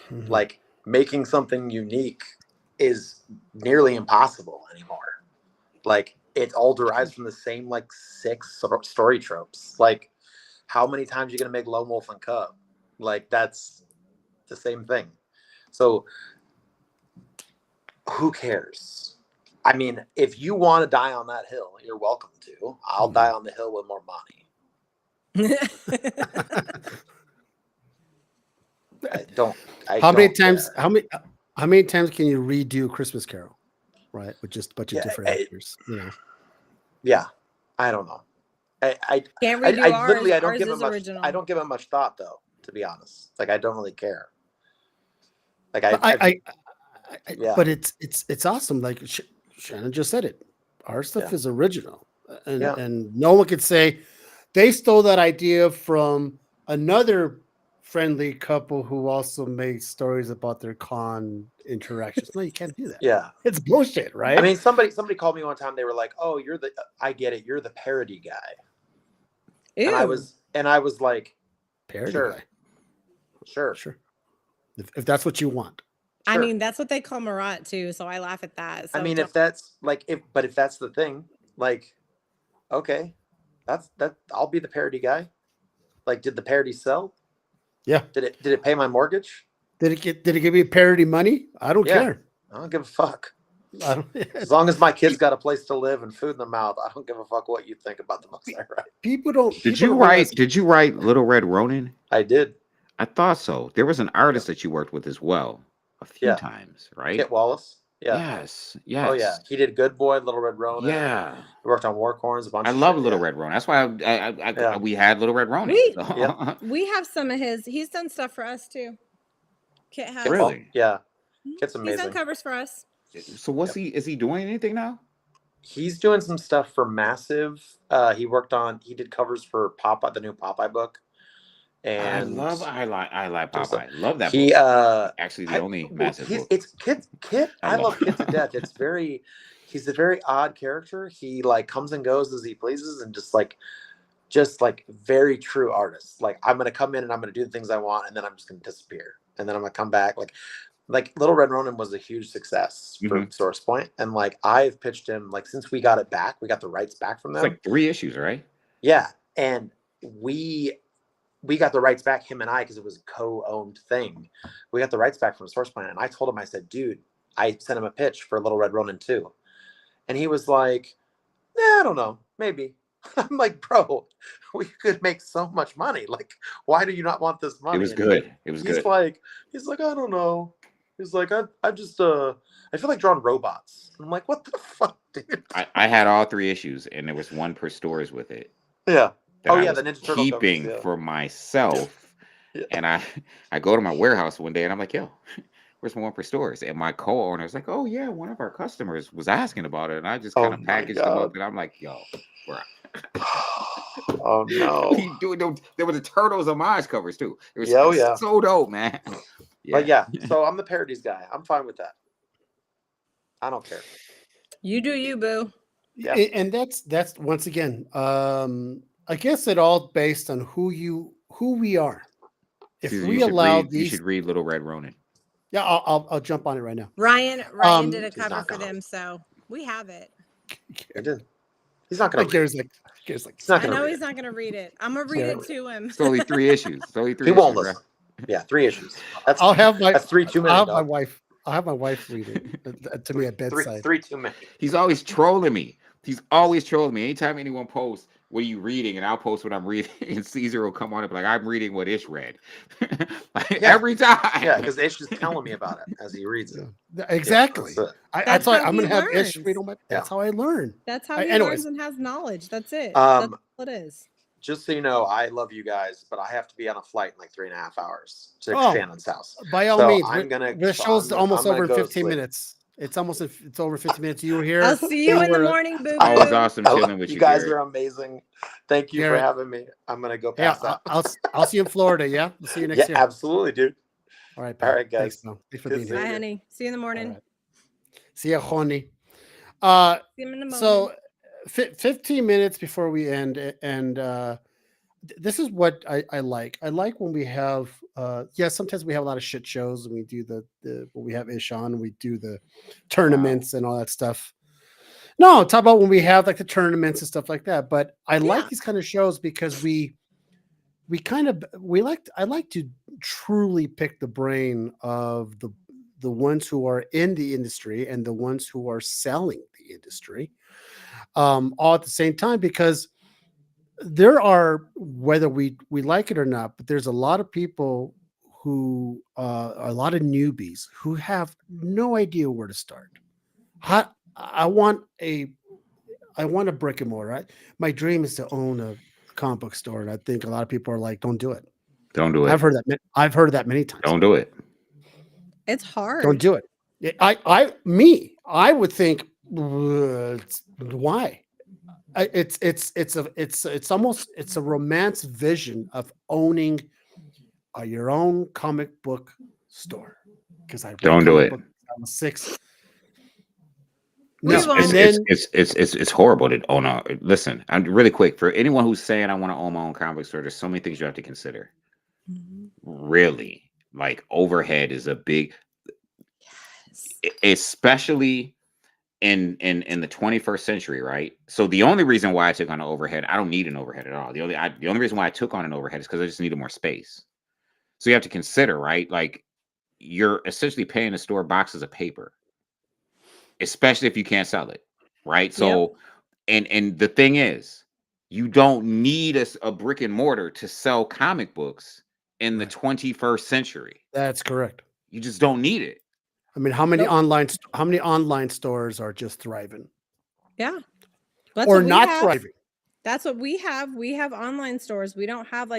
Like making something unique is nearly impossible anymore. Like it all derives from the same like 6 story tropes. Like how many times are you going to make Lone Wolf and Cub? Like that's the same thing. So who cares? I mean, if you want to die on that hill, you're welcome to. I'll die on the hill with more money. How many times can you redo Christmas Carol? Right, with just a bunch of different actors, you know. Yeah, I don't know. I can't redo ours. Literally, I don't give it much thought, though. To be honest, like I don't really care. Like but it's awesome. Like Shannon just said it. Our stuff is original, and no one could say they stole that idea from another friendly couple who also made stories about their con interactions. No, you can't do that. Yeah, it's bullshit, right? I mean, somebody called me one time. They were like, "Oh, I get it. You're the parody guy." Ew. And I was like, parody guy. Sure. If that's what you want. I mean, that's what they call Marat too. So I laugh at that. So I mean, if that's the thing, like, okay, that's I'll be the parody guy. Like, did the parody sell? Yeah. Did it pay my mortgage? Did it give me parody money? I don't care. I don't give a fuck. As long as my kids got a place to live and food in their mouth, I don't give a fuck what you think about the books I write. People don't. Did you write Little Red Ronin? I did. I thought so. There was an artist that you worked with as well a few times, right? Kit Wallace. Yeah. Yes. Oh yeah. He did Good Boy, Little Red Ronin. Yeah. He worked on Warcorns a bunch. I love Little Red Ronin. That's why we had Little Red Ronin. We have some of his. He's done stuff for us too. Kit has. Really? Yeah. Kit's amazing. He's done covers for us. So is he doing anything now? He's doing some stuff for Massive. He did covers for Popeye, the new Popeye book. And I like Popeye. Love that he book. Actually the only Massive book. It's Kit. I love Kit to death. He's a very odd character. He like comes and goes as he pleases and just like very true artist. Like I'm gonna come in and I'm gonna do the things I want and then I'm just gonna disappear. And then I'm gonna come back. Like Little Red Ronin was a huge success for Source Point. And like I've pitched him like since we got it back, we got the rights back from them. It's like 3 issues, right? Yeah. And we got the rights back, him and I, because it was a co-owned thing. We got the rights back from Source Point. And I told him, I said, dude, I sent him a pitch for Little Red Ronin 2. And he was like, I don't know, maybe. I'm like, bro, we could make so much money. Like, why do you not want this money? It was good. He's like, I don't know. He's like, I just I feel like drawing robots. I'm like, what the fuck, dude? I had all 3 issues, and there was one per stores with it. Yeah. The Ninja Turtle keeping for myself. Yeah. And I go to my warehouse one day, and I'm like, yo, where's my one for stores? And my co-owner is like, oh yeah, one of our customers was asking about it, and I just kind of packaged them up, and I'm like, yo, bro. Oh no! Keep doing them. There were the turtles homage covers too. It was yeah. so dope, man. But yeah, so I'm the parodies guy. I'm fine with that. I don't care. You do you, boo. Yeah, and that's once again, I guess it all based on who we are. If we allow these, you should read Little Red Ronin. Yeah, I'll jump on it right now. Ryan did a cover for them, so we have it. I did. He's not gonna. Gary's like, I know he's not gonna read it. I'm gonna read it to him. It's only 3 issues. It's only 3 he issues. Won't listen. Yeah, 3 issues. That's that's 3 too many. I'll have my wife read it to me at bedside. 3 too many. He's always trolling me. Anytime anyone posts, what are you reading? And I'll post what I'm reading, and Caesar will come on up like, I'm reading what Ish read. Every time. Yeah, because Ish is telling me about it as he reads it. Exactly. That's I'm going to have Ish read on my. That's how I learn. That's how he learns and has knowledge. That's it. That's all it is. Just so you know, I love you guys, but I have to be on a flight in like 3.5 hours to Shannon's house. By all means, the show's almost over in 15 minutes. It's over 15 minutes. You were here. I'll see you in the morning, boo. Always awesome chilling with you. You guys are amazing. Thank you for having me. I'm gonna go pass out. I'll see you in Florida. Yeah, we'll see you next year. Absolutely, dude. All right, all right, guys. Thanks for being here. Bye, honey. See you in the morning. Right. See you, honey. See him in the morning. So 15 minutes before we end, and this is what I like. I like when we have, sometimes we have a lot of shit shows, and we do when we have Ish on, we do the tournaments and all that stuff. No, talk about when we have like the tournaments and stuff like that. But I like these kind of shows because I like to truly pick the brain of the ones who are in the industry and the ones who are selling the industry, all at the same time, because there are, whether we like it or not, but there's a lot of people who are a lot of newbies who have no idea where to start. I want a brick and mortar. My dream is to own a comic book store, and I think a lot of people are like, "Don't do it. Don't do it." I've heard that many times. Don't do it. It's hard. Don't do it. I would think, why? It's almost a romance vision of owning your own comic book store. Because I don't do it. I'm 6. No, it's horrible to own a. Listen, I'm really quick for anyone who's saying I want to own my own comic book store. There's so many things you have to consider. Mm-hmm. Really, like overhead is a big, especially in the 21st century, right? So the only reason why I took on an overhead, I don't need an overhead at all. The only reason why I took on an overhead is because I just needed more space. So you have to consider, right? Like you're essentially paying the store boxes of paper, especially if you can't sell it, right? So, and the thing is, you don't need a brick and mortar to sell comic books in the 21st century. That's correct. You just don't need it. I mean, how many online stores are just thriving? Yeah. Or not thriving? That's what we have. We have online stores. We don't have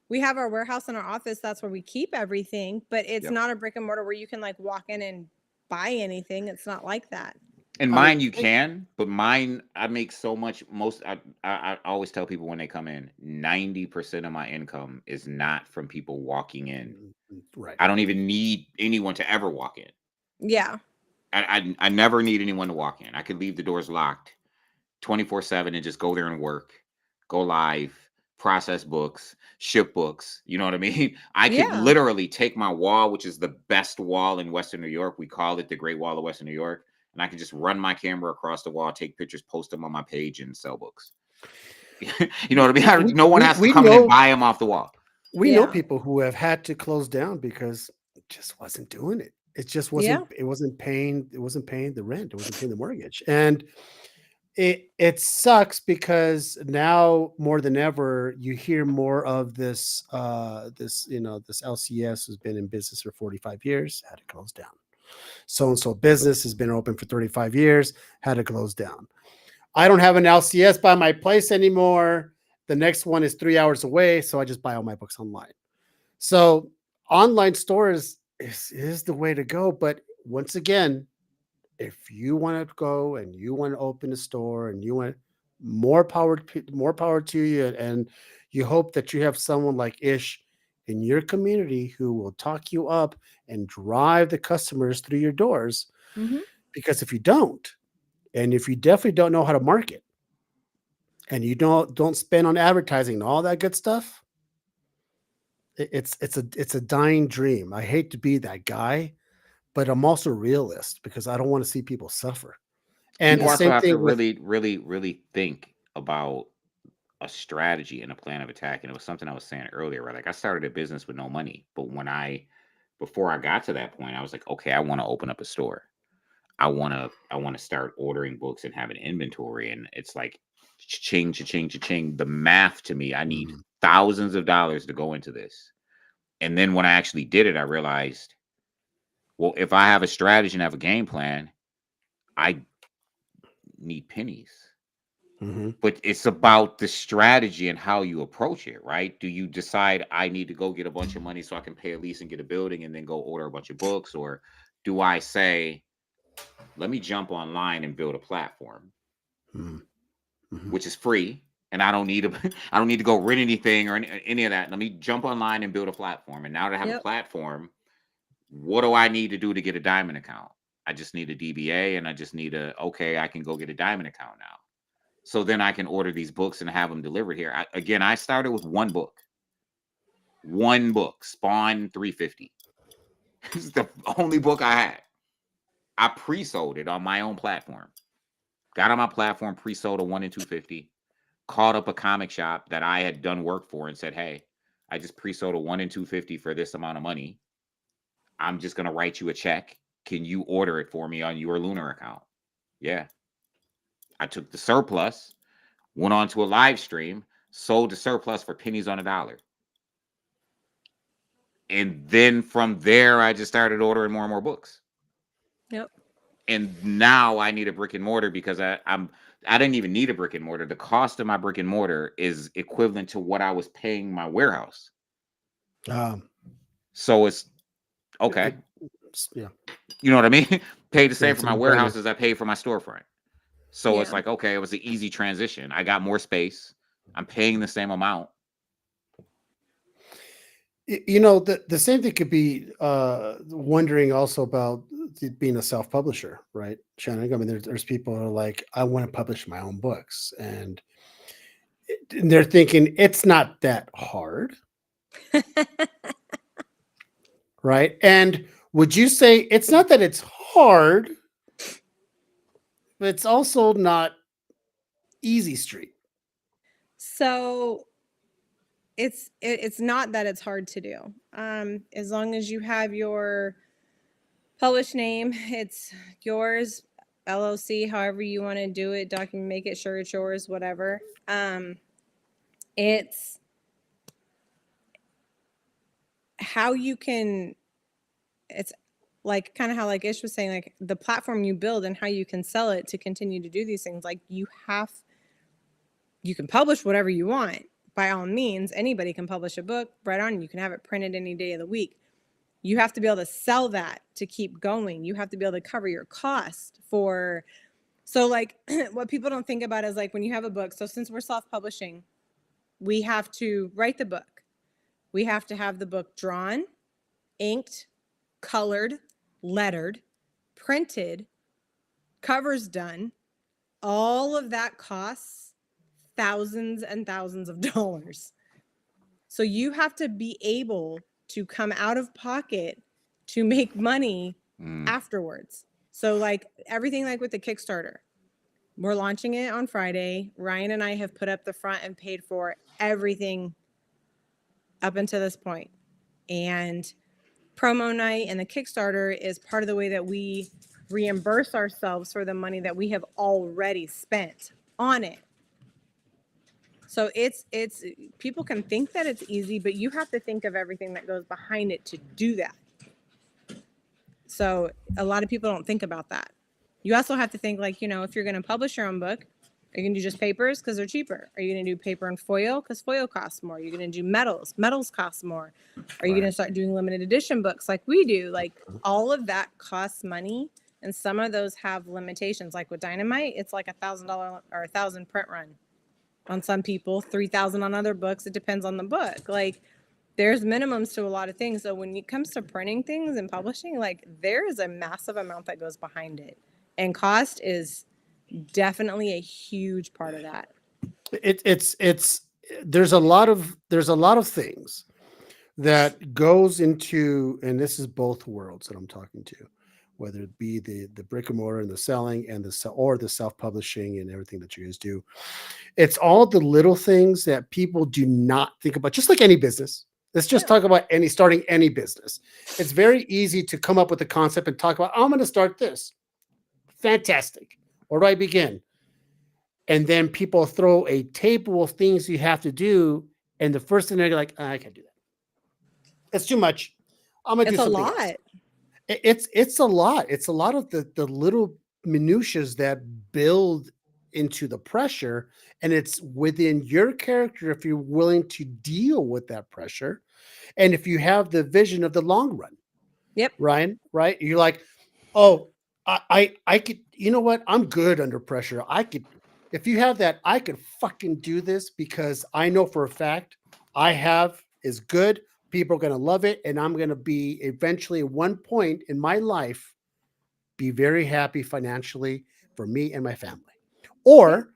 we have our warehouse and our office. That's where we keep everything, but it's not a brick and mortar where you can like walk in and buy anything. It's not like that. And mine you can, but mine I make so much. I always tell people when they come in, 90% of my income is not from people walking in. Right. I don't even need anyone to ever walk in. Yeah. I never need anyone to walk in. I could leave the doors locked 24/7 and just go there and work, go live, process books, ship books. You know what I mean? I could literally take my wall, which is the best wall in Western New York. We call it the Great Wall of Western New York. And I can just run my camera across the wall, take pictures, post them on my page, and sell books. You know what I mean? No one has to come in and buy them off the wall. We know people who have had to close down because it just wasn't doing it. It just wasn't. It wasn't paying. It wasn't paying the rent. It wasn't paying the mortgage, and it sucks because now more than ever you hear more of this. This LCS has been in business for 45 years, had to close down. So and so business has been open for 35 years, had to close down. I don't have an LCS by my place anymore. The next one is 3 hours away, so I just buy all my books online. So online stores is the way to go. But once again, if you want to go and you want to open a store and you want more power to you, and you hope that you have someone like Ish in your community who will talk you up and drive the customers through your doors. Mm-hmm. Because if you don't, and if you definitely don't know how to market, and you don't spend on advertising and all that good stuff, it's a dying dream. I hate to be that guy, but I'm also a realist because I don't want to see people suffer. And You the also same have to thing with really think about a strategy and a plan of attack. And it was something I was saying earlier, right? Like I started a business with no money, but before I got to that point, I was like, okay, I want to open up a store. I want to start ordering books and have an inventory. And it's like ching, ching, ching. The math to me, I need thousands of dollars to go into this. And then when I actually did it, I realized, well, if I have a strategy and have a game plan, I need pennies. But it's about the strategy and how you approach it, right? Do you decide I need to go get a bunch of money so I can pay a lease and get a building and then go order a bunch of books? Or do I say, let me jump online and build a platform, which is free, and I don't need to go rent anything or any of that. Let me jump online and build a platform. And now that I have a platform, what do I need to do to get a diamond account? I just need a DBA, and I just need I can go get a diamond account now. So then I can order these books and have them delivered here. I started with one book, Spawn 350. It's the only book I had. I pre-sold it on my own platform. Got on my platform, pre-sold a 1 in 250. Called up a comic shop that I had done work for and said, hey, I just pre-sold a 1 in 250 for this amount of money. I'm just going to write you a check. Can you order it for me on your Lunar account? Yeah. I took the surplus, went on to a live stream, sold the surplus for pennies on a dollar. And then from there, I just started ordering more and more books. Yep. And now I need a brick and mortar because I didn't even need a brick and mortar. The cost of my brick and mortar is equivalent to what I was paying my warehouse. So it's okay. Yeah. You know what I mean? Pay the same for my warehouse as I pay for my storefront. So it's like, okay, it was an easy transition. I got more space. I'm paying the same amount. You know, the same thing could be wondering also about being a self-publisher, right, Shannon? I mean, there's people who are like, I want to publish my own books, and they're thinking it's not that hard. Right? And would you say it's not that it's hard, but it's also not easy street? So it's not that it's hard to do. As long as you have your published name, it's yours, LLC, however you want to do it, document, make it sure it's yours, whatever. It's how you can, it's like kind of how like Ish was saying, like the platform you build and how you can sell it to continue to do these things. Like you can publish whatever you want. By all means, anybody can publish a book right on. You can have it printed any day of the week. You have to be able to sell that to keep going. You have to be able to cover your cost for, so like what people don't think about is like when you have a book. So since we're self-publishing, we have to write the book. We have to have the book drawn, inked, colored, lettered, printed, covers done. All of that costs thousands and thousands of dollars. So you have to be able to come out of pocket to make money afterwards. So like everything like with the Kickstarter, we're launching it on Friday. Ryan and I have put up the front and paid for everything up until this point. And promo night and the Kickstarter is part of the way that we reimburse ourselves for the money that we have already spent on it. So it's people can think that it's easy, but you have to think of everything that goes behind it to do that. So a lot of people don't think about that. You also have to think like, you know, if you're going to publish your own book, Are you going to do just papers because they're cheaper? Are you going to do paper and foil because foil costs more? You're going to do metals. Metals cost more. Are you going to start doing limited edition books like we do? Like all of that costs money. And some of those have limitations. Like with Dynamite, it's like $1,000 or 1,000 print run on some people, 3,000 on other books. It depends on the book. Like there's minimums to a lot of things. So when it comes to printing things and publishing, like there is a massive amount that goes behind it. And cost is definitely a huge part of that. There's a lot of things that goes into, and this is both worlds that I'm talking to, whether it be the brick and mortar and the selling and the self-publishing and everything that you guys do. It's all the little things that people do not think about, just like any business. Let's just talk about starting any business. It's very easy to come up with a concept and talk about, I'm going to start this. Fantastic. Where do I begin? And then people throw a table of things you have to do. And the first thing they're like, I can't do that. It's too much. I'm going to do something else. It's a lot. It's a lot of the little minutiae that build into the pressure. And it's within your character if you're willing to deal with that pressure. And if you have the vision of the long run. Yep. Ryan, right? You're like, oh, I could, you know what? I'm good under pressure. If you have that, I could fucking do this because I know for a fact is good. People are going to love it. And I'm going to be eventually at one point in my life, be very happy financially for me and my family. Or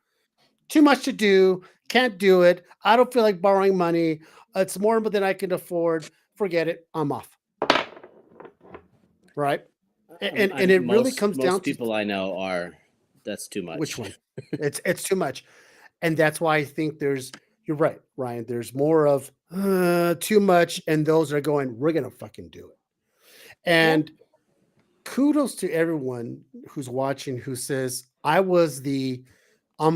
too much to do. Can't do it. I don't feel like borrowing money. It's more than I can afford. Forget it. I'm off. Right. And it really comes down to most people I know that's too much. Which one? It's too much. And that's why I think you're right, Ryan. There's more of too much. And those are going, we're going to fucking do it. And kudos to everyone who's watching who says, I'm going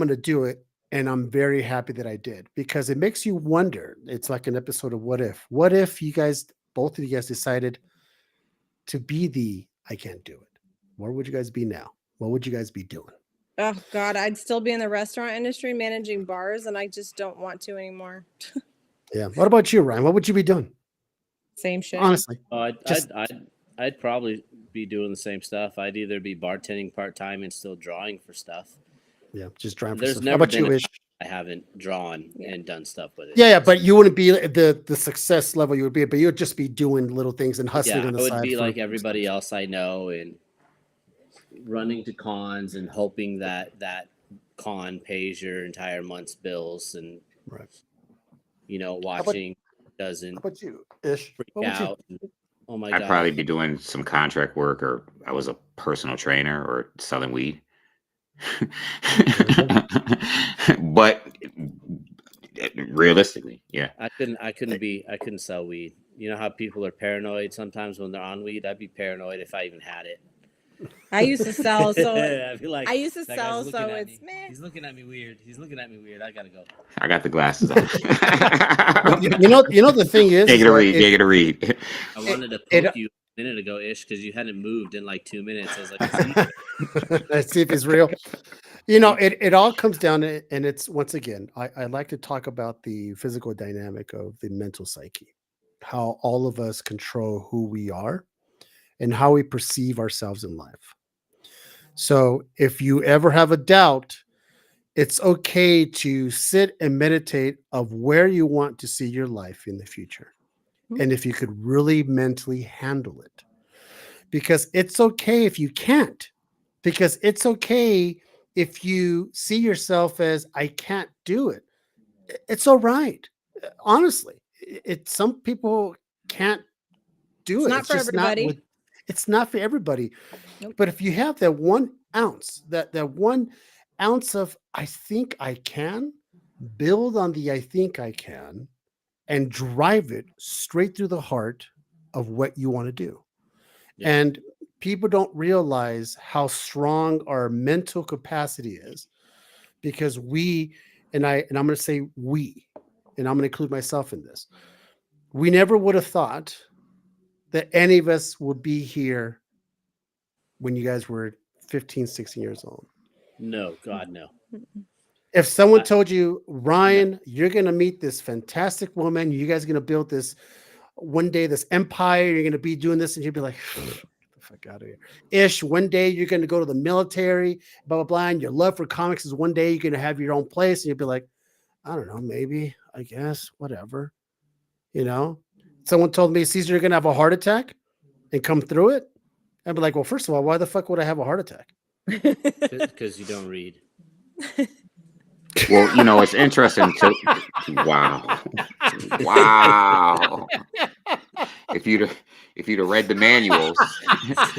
to do it. And I'm very happy that I did, because it makes you wonder. It's like an episode of What If. What if both of you guys decided to be I can't do it? Where would you guys be now? What would you guys be doing? Oh God, I'd still be in the restaurant industry managing bars, and I just don't want to anymore. Yeah. What about you, Ryan? What would you be doing? Same shit. Honestly. I'd probably be doing the same stuff. I'd either be bartending part-time and still drawing for stuff. Yeah, just drawing for There's stuff. never How about been you, Ish? I haven't drawn and done stuff with it. Yeah, but you wouldn't be the success level you would be, but you would just be doing little things and hustling on the side. I would be like everybody else I know and running to cons and hoping that con pays your entire month's bills and watching doesn't. How about you, Ish? Freak out. Oh my God! I'd probably be doing some contract work, or I was a personal trainer, or selling weed. But realistically, yeah, I couldn't sell weed. You know how people are paranoid sometimes when they're on weed? I'd be paranoid if I even had it. I used to sell, so I feel like it's meh. He's looking at me weird. I gotta go. I got the glasses on. you know the thing is, take it a read. I wanted to poke you a minute ago, Ish, because you hadn't moved in like 2 minutes. I was like, let's see if it's real. It all comes down to, and it's, once again, I like to talk about the physical dynamic of the mental psyche, how all of us control who we are and how we perceive ourselves in life. So if you ever have a doubt, it's okay to sit and meditate of where you want to see your life in the future. And if you could really mentally handle it, because it's okay if you can't, because it's okay if you see yourself as, I can't do it. It's all right. Honestly, some people can't do it. It's not for everybody. It's not for everybody. Nope. But if you have that 1 ounce, that 1 ounce of, I think I can, build on the I think I can, and drive it straight through the heart of what you want to do. Yeah. And people don't realize how strong our mental capacity is, because I'm going to say we, and I'm going to include myself in this. We never would have thought that any of us would be here when you guys were 15, 16 years old. No, God, no. If someone told you, Ryan, you're going to meet this fantastic woman, you guys are going to build this one day, this empire, you're going to be doing this, and you'd be like, get the fuck out of here. Ish, one day you're going to go to the military, blah, blah, blah. And your love for comics is one day you're going to have your own place. And you'd be like, I don't know, maybe, I guess, whatever. Someone told me, Caesar, you're going to have a heart attack and come through it. I'd be like, well, first of all, why the fuck would I have a heart attack? Because you don't read. Well, it's interesting. Wow. If you'd have read the manuals, that's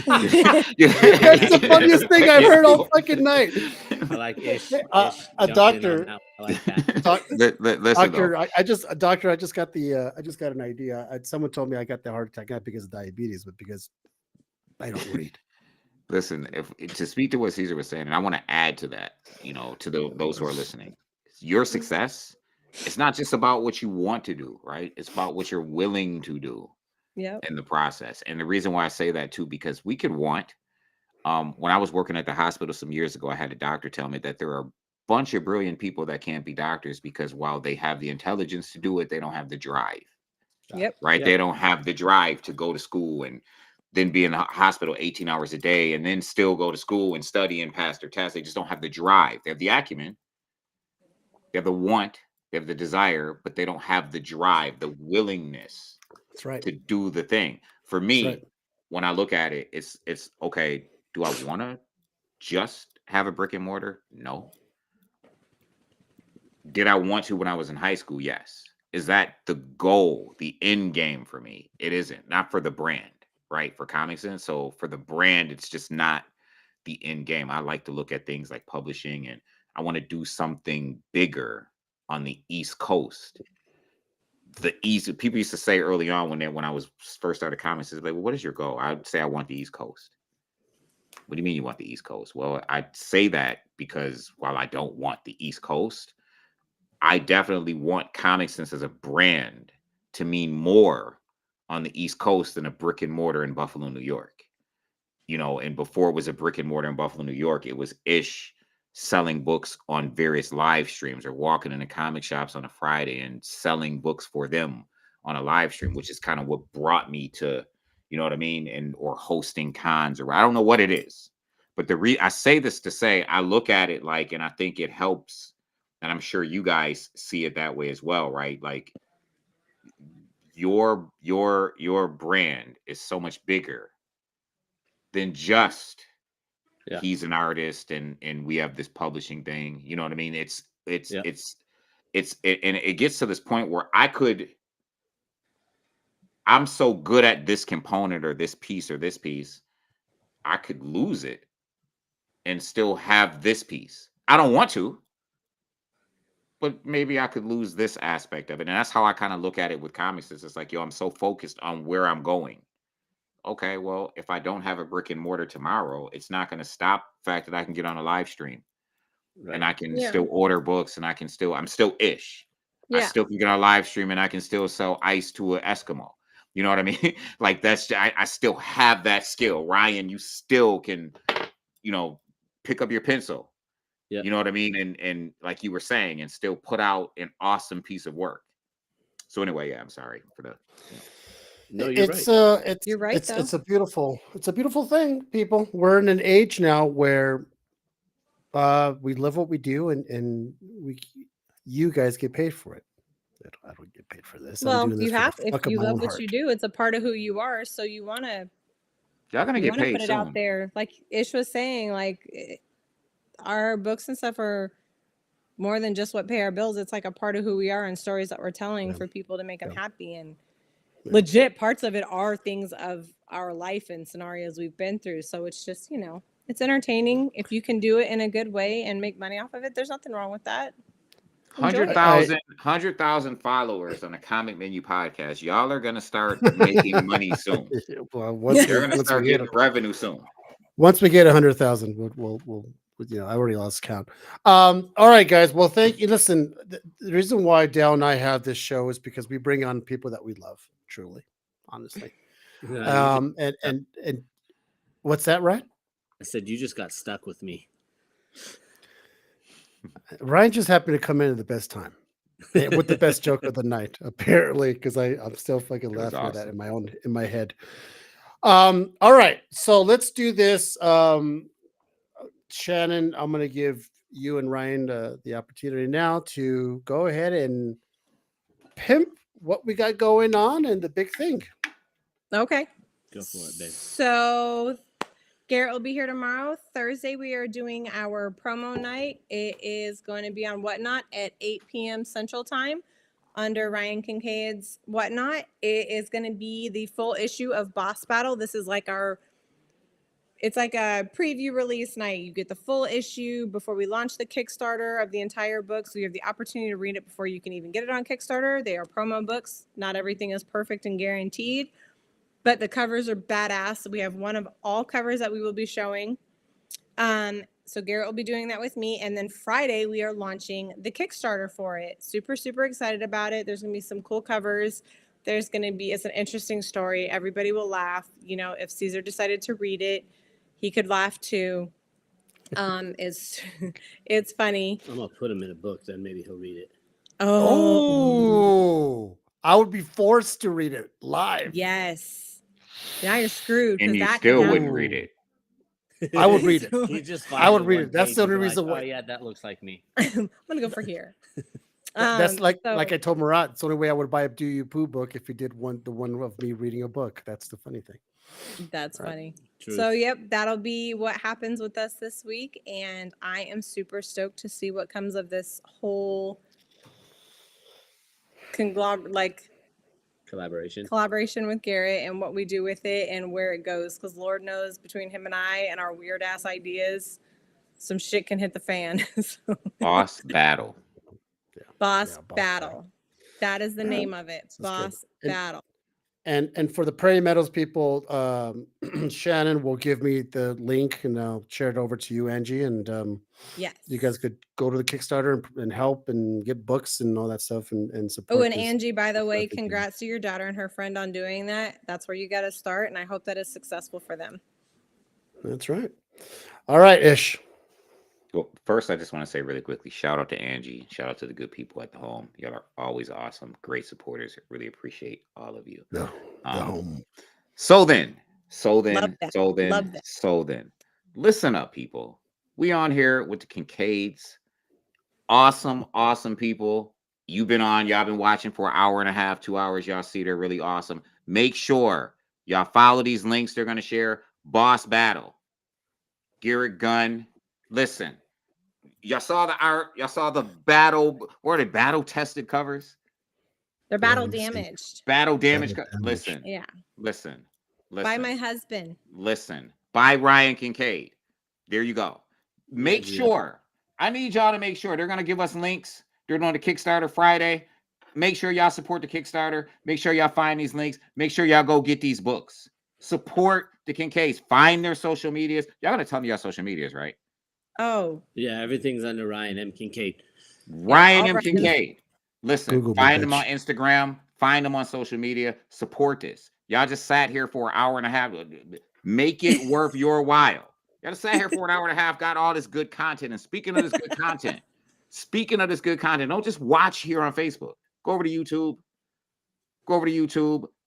the funniest thing I've heard all fucking night. I like Ish. A doctor. I like that. Listen, doctor, I just got an idea. Someone told me I got the heart attack not because of diabetes, but because I don't read. Listen, to speak to what Caesar was saying, and I want to add to that, to those who are listening, your success, it's not just about what you want to do, right? It's about what you're willing to do in the process. And the reason why I say that too, because we could want, when I was working at the hospital some years ago, I had a doctor tell me that there are a bunch of brilliant people that can't be doctors because while they have the intelligence to do it, they don't have the drive. Right? They don't have the drive to go to school and then be in the hospital 18 hours a day and then still go to school and study and pass their tests. They just don't have the drive. They have the acumen, they have the want, they have the desire, but they don't have the drive, the willingness to do the thing. For me, when I look at it, it's okay, do I want to just have a brick and mortar? No. Did I want to when I was in high school? Yes. Is that the goal, the end game for me? It isn't. Not for the brand. Right, for comics, and so for the brand, it's just not the end game. I like to look at things like publishing, and I want to do something bigger on the East Coast. The East, people used to say early on when I was first started comics, is like, well, what is your goal? I'd say I want the East Coast. What do you mean you want the East Coast? Well, I'd say that because while I don't want the East Coast, I definitely want Comic Sense as a brand to mean more on the East Coast than a brick and mortar in Buffalo, New York. And before it was a brick and mortar in Buffalo, New York, it was Ish selling books on various live streams or walking into comic shops on a Friday and selling books for them on a live stream, which is kind of what brought me to, you know what I mean? Or hosting cons, or I don't know what it is. But I say this to say, I look at it like, and I think it helps, and I'm sure you guys see it that way as well, right? Like, your brand is so much bigger than just he's an artist and we have this publishing thing. You know what I mean? And it gets to this point where I'm so good at this component or this piece, I could lose it and still have this piece. I don't want to, but maybe I could lose this aspect of it. And that's how I kind of look at it with comics. It's like, I'm so focused on where I'm going. Okay, well, if I don't have a brick and mortar tomorrow, it's not going to stop the fact that I can get on a live stream and I can still order books and I'm still Ish. I still can get on a live stream and I can still sell ice to an Eskimo. You know what I mean? Like I still have that skill. Ryan, you still can, pick up your pencil. Yeah. You know what I mean? And like you were saying, and still put out an awesome piece of work. So anyway, I'm sorry for the. No, you're right. You're right. It's a beautiful thing, people. We're in an age now where we live what we do, and you guys get paid for it. I don't get paid for this. Well, you have. If you love what you do, it's a part of who you are. So you want to. Y'all gonna get paid put it out there, like Ish was saying. Like our books and stuff are more than just what pay our bills. It's like a part of who we are and stories that we're telling for people to make them happy. And legit parts of it are things of our life and scenarios we've been through. So it's just, it's entertaining. If you can do it in a good way and make money off of it, there's nothing wrong with that. 100,000 followers on a Comic Menu podcast. Y'all are gonna start making money soon. Well, you're gonna start getting revenue soon. Once we get 100,000, we'll I already lost count. All right, guys. Well, thank you. Listen, the reason why Dale and I have this show is because we bring on people that we love, truly, honestly. And what's that, right? I said you just got stuck with me. Ryan just happened to come in at the best time with the best joke of the night, apparently, because I'm still fucking laughing at that in my head. All right, so let's do this. Shannon, I'm going to give you and Ryan the opportunity now to go ahead and pimp what we got going on and the big thing. Okay. Go for it, babe. So Garrett will be here tomorrow. Thursday, we are doing our promo night. It is going to be on Whatnot at 8 p.m. Central Time under Ryan Kincaid's Whatnot. It is going to be the full issue of Boss Battle. This is like it's like a preview release night. You get the full issue before we launch the Kickstarter of the entire book. So you have the opportunity to read it before you can even get it on Kickstarter. They are promo books. Not everything is perfect and guaranteed, but the covers are badass. So we have one of all covers that we will be showing. So Garrett will be doing that with me. And then Friday, we are launching the Kickstarter for it. Super, super excited about it. There's going to be some cool covers. It's an interesting story. Everybody will laugh. You know, if Caesar decided to read it, he could laugh too. It's funny. I'm gonna put him in a book, then maybe he'll read it. Oh, I would be forced to read it live. Yes. Now you're screwed. And you still wouldn't read it. I would read it. I would read it. That's the only reason why. Oh yeah, that looks like me. I'm gonna go for here. That's like I told Murat. It's the only way I would buy a Do You Poo book if he did the one of me reading a book. That's the funny thing. That's funny. Truth. So, yep, that'll be what happens with us this week. And I am super stoked to see what comes of this whole collaboration with Garrett and what we do with it and where it goes. Because Lord knows between him and I and our weird ass ideas, some shit can hit the fan. Boss Battle. Boss Battle. That is the name of it. Boss Battle. And for the Prairie Meadows people, Shannon will give me the link and I'll share it over to you, Angie. And yes, you guys could go to the Kickstarter and help and get books and all that stuff and support. Oh, and Angie, by the way, congrats to your daughter and her friend on doing that. That's where you got to start. And I hope that is successful for them. That's right. All right, Ish. Well, first, I just want to say really quickly, shout out to Angie. Shout out to the good people at the home. Y'all are always awesome. Great supporters. Really appreciate all of you. The home. So then, listen up, people. We on here with the Kincaids. Awesome, awesome people. You've been on. Y'all been watching for an hour and a half, 2 hours. Y'all see they're really awesome. Make sure y'all follow these links they're going to share. Boss Battle. Garrett Gunn. Listen. Y'all saw the art. Y'all saw the battle. What are they? Battle tested covers. They're battle damaged. Battle damaged. Listen. Yeah. Listen. By my husband. Listen. By Ryan Kincaid. There you go. Make sure. I need y'all to make sure. They're going to give us links. They're doing the Kickstarter Friday. Make sure y'all support the Kickstarter. Make sure y'all find these links. Make sure y'all go get these books. Support the Kincaids. Find their social medias. Y'all going to tell me y'all social medias, right? Oh. Yeah, everything's under Ryan M. Kincaid. Ryan M. Kincaid. Listen, find them on Instagram. Find them on social media. Support this. Y'all just sat here for an hour and a half. Make it worth your while. Y'all just sat here for an hour and a half, got all this good content. And speaking of this good content, don't just watch here on Facebook. Go over to YouTube.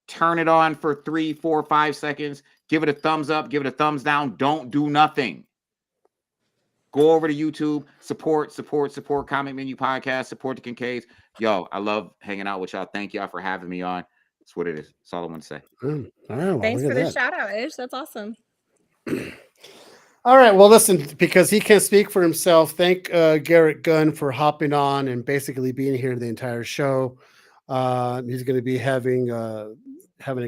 Turn it on for 3, 4, 5 seconds. Give it a thumbs up. Give it a thumbs down. Don't do nothing. Go over to YouTube, support Comic Menu Podcast, support the Kincaids. Yo, I love hanging out with y'all. Thank y'all for having me on. That's what it is. That's all I want to say. Thanks for the shout out, Ish. That's awesome. All right. Well, listen, because he can't speak for himself, thank Garrett Gunn for hopping on and basically being here the entire show. He's going to be having a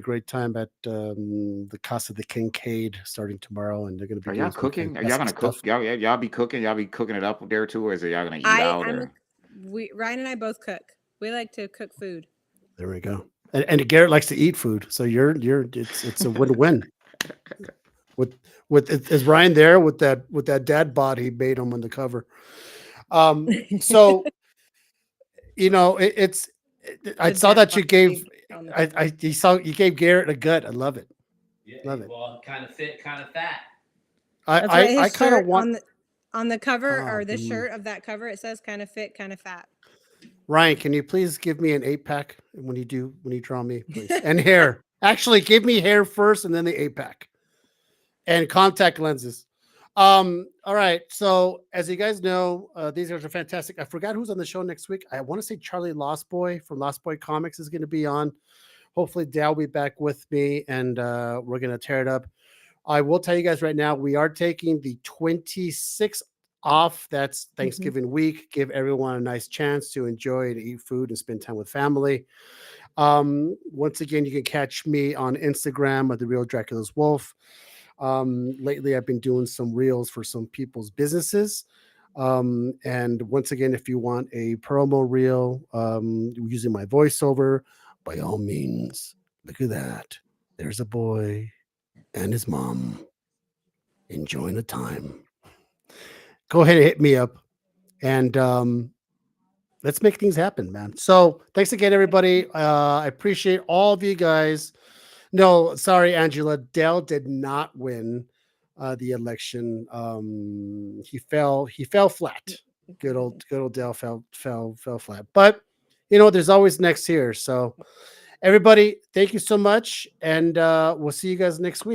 great time at the Casa de Kincaid starting tomorrow, and they're going to be. Are y'all cooking? Are y'all going to cook? Y'all be cooking? Y'all be cooking it up there too, or is it y'all going to eat out? Ryan and I both cook. We like to cook food. There we go. And Garrett likes to eat food, so it's a win-win. Is Ryan there with that dad bod he made him on the cover? So you know I saw that you gave. You gave Garrett a gut. I love it. Yeah, love it. Well, kind of fit, kind of fat. I kind of want. On the cover or the mhm. shirt of that cover, it says kind of fit, kind of fat. Ryan, can you please give me an 8-pack when you draw me, please? And hair. Actually, give me hair first and then the 8-pack. And contact lenses. All right. So as you guys know, these guys are fantastic. I forgot who's on the show next week. I want to say Charlie Lost Boy from Lost Boy Comics is going to be on. Hopefully Dal will be back with me and we're going to tear it up. I will tell you guys right now, we are taking the 26th off. That's Thanksgiving week. Give everyone a nice chance to enjoy and eat food and spend time with family. Once again, you can catch me on Instagram at The Real Dracula's Wolf. Lately, I've been doing some reels for some people's businesses. And once again, if you want a promo reel using my voiceover, by all means, look at that. There's a boy and his mom enjoying the time. Go ahead and hit me up and let's make things happen, man. So thanks again, everybody. I appreciate all of you guys. No, sorry, Angela. Dell did not win the election. He fell flat. Good old Dell fell flat. But you know, there's always next year. So everybody, thank you so much. And we'll see you guys next week.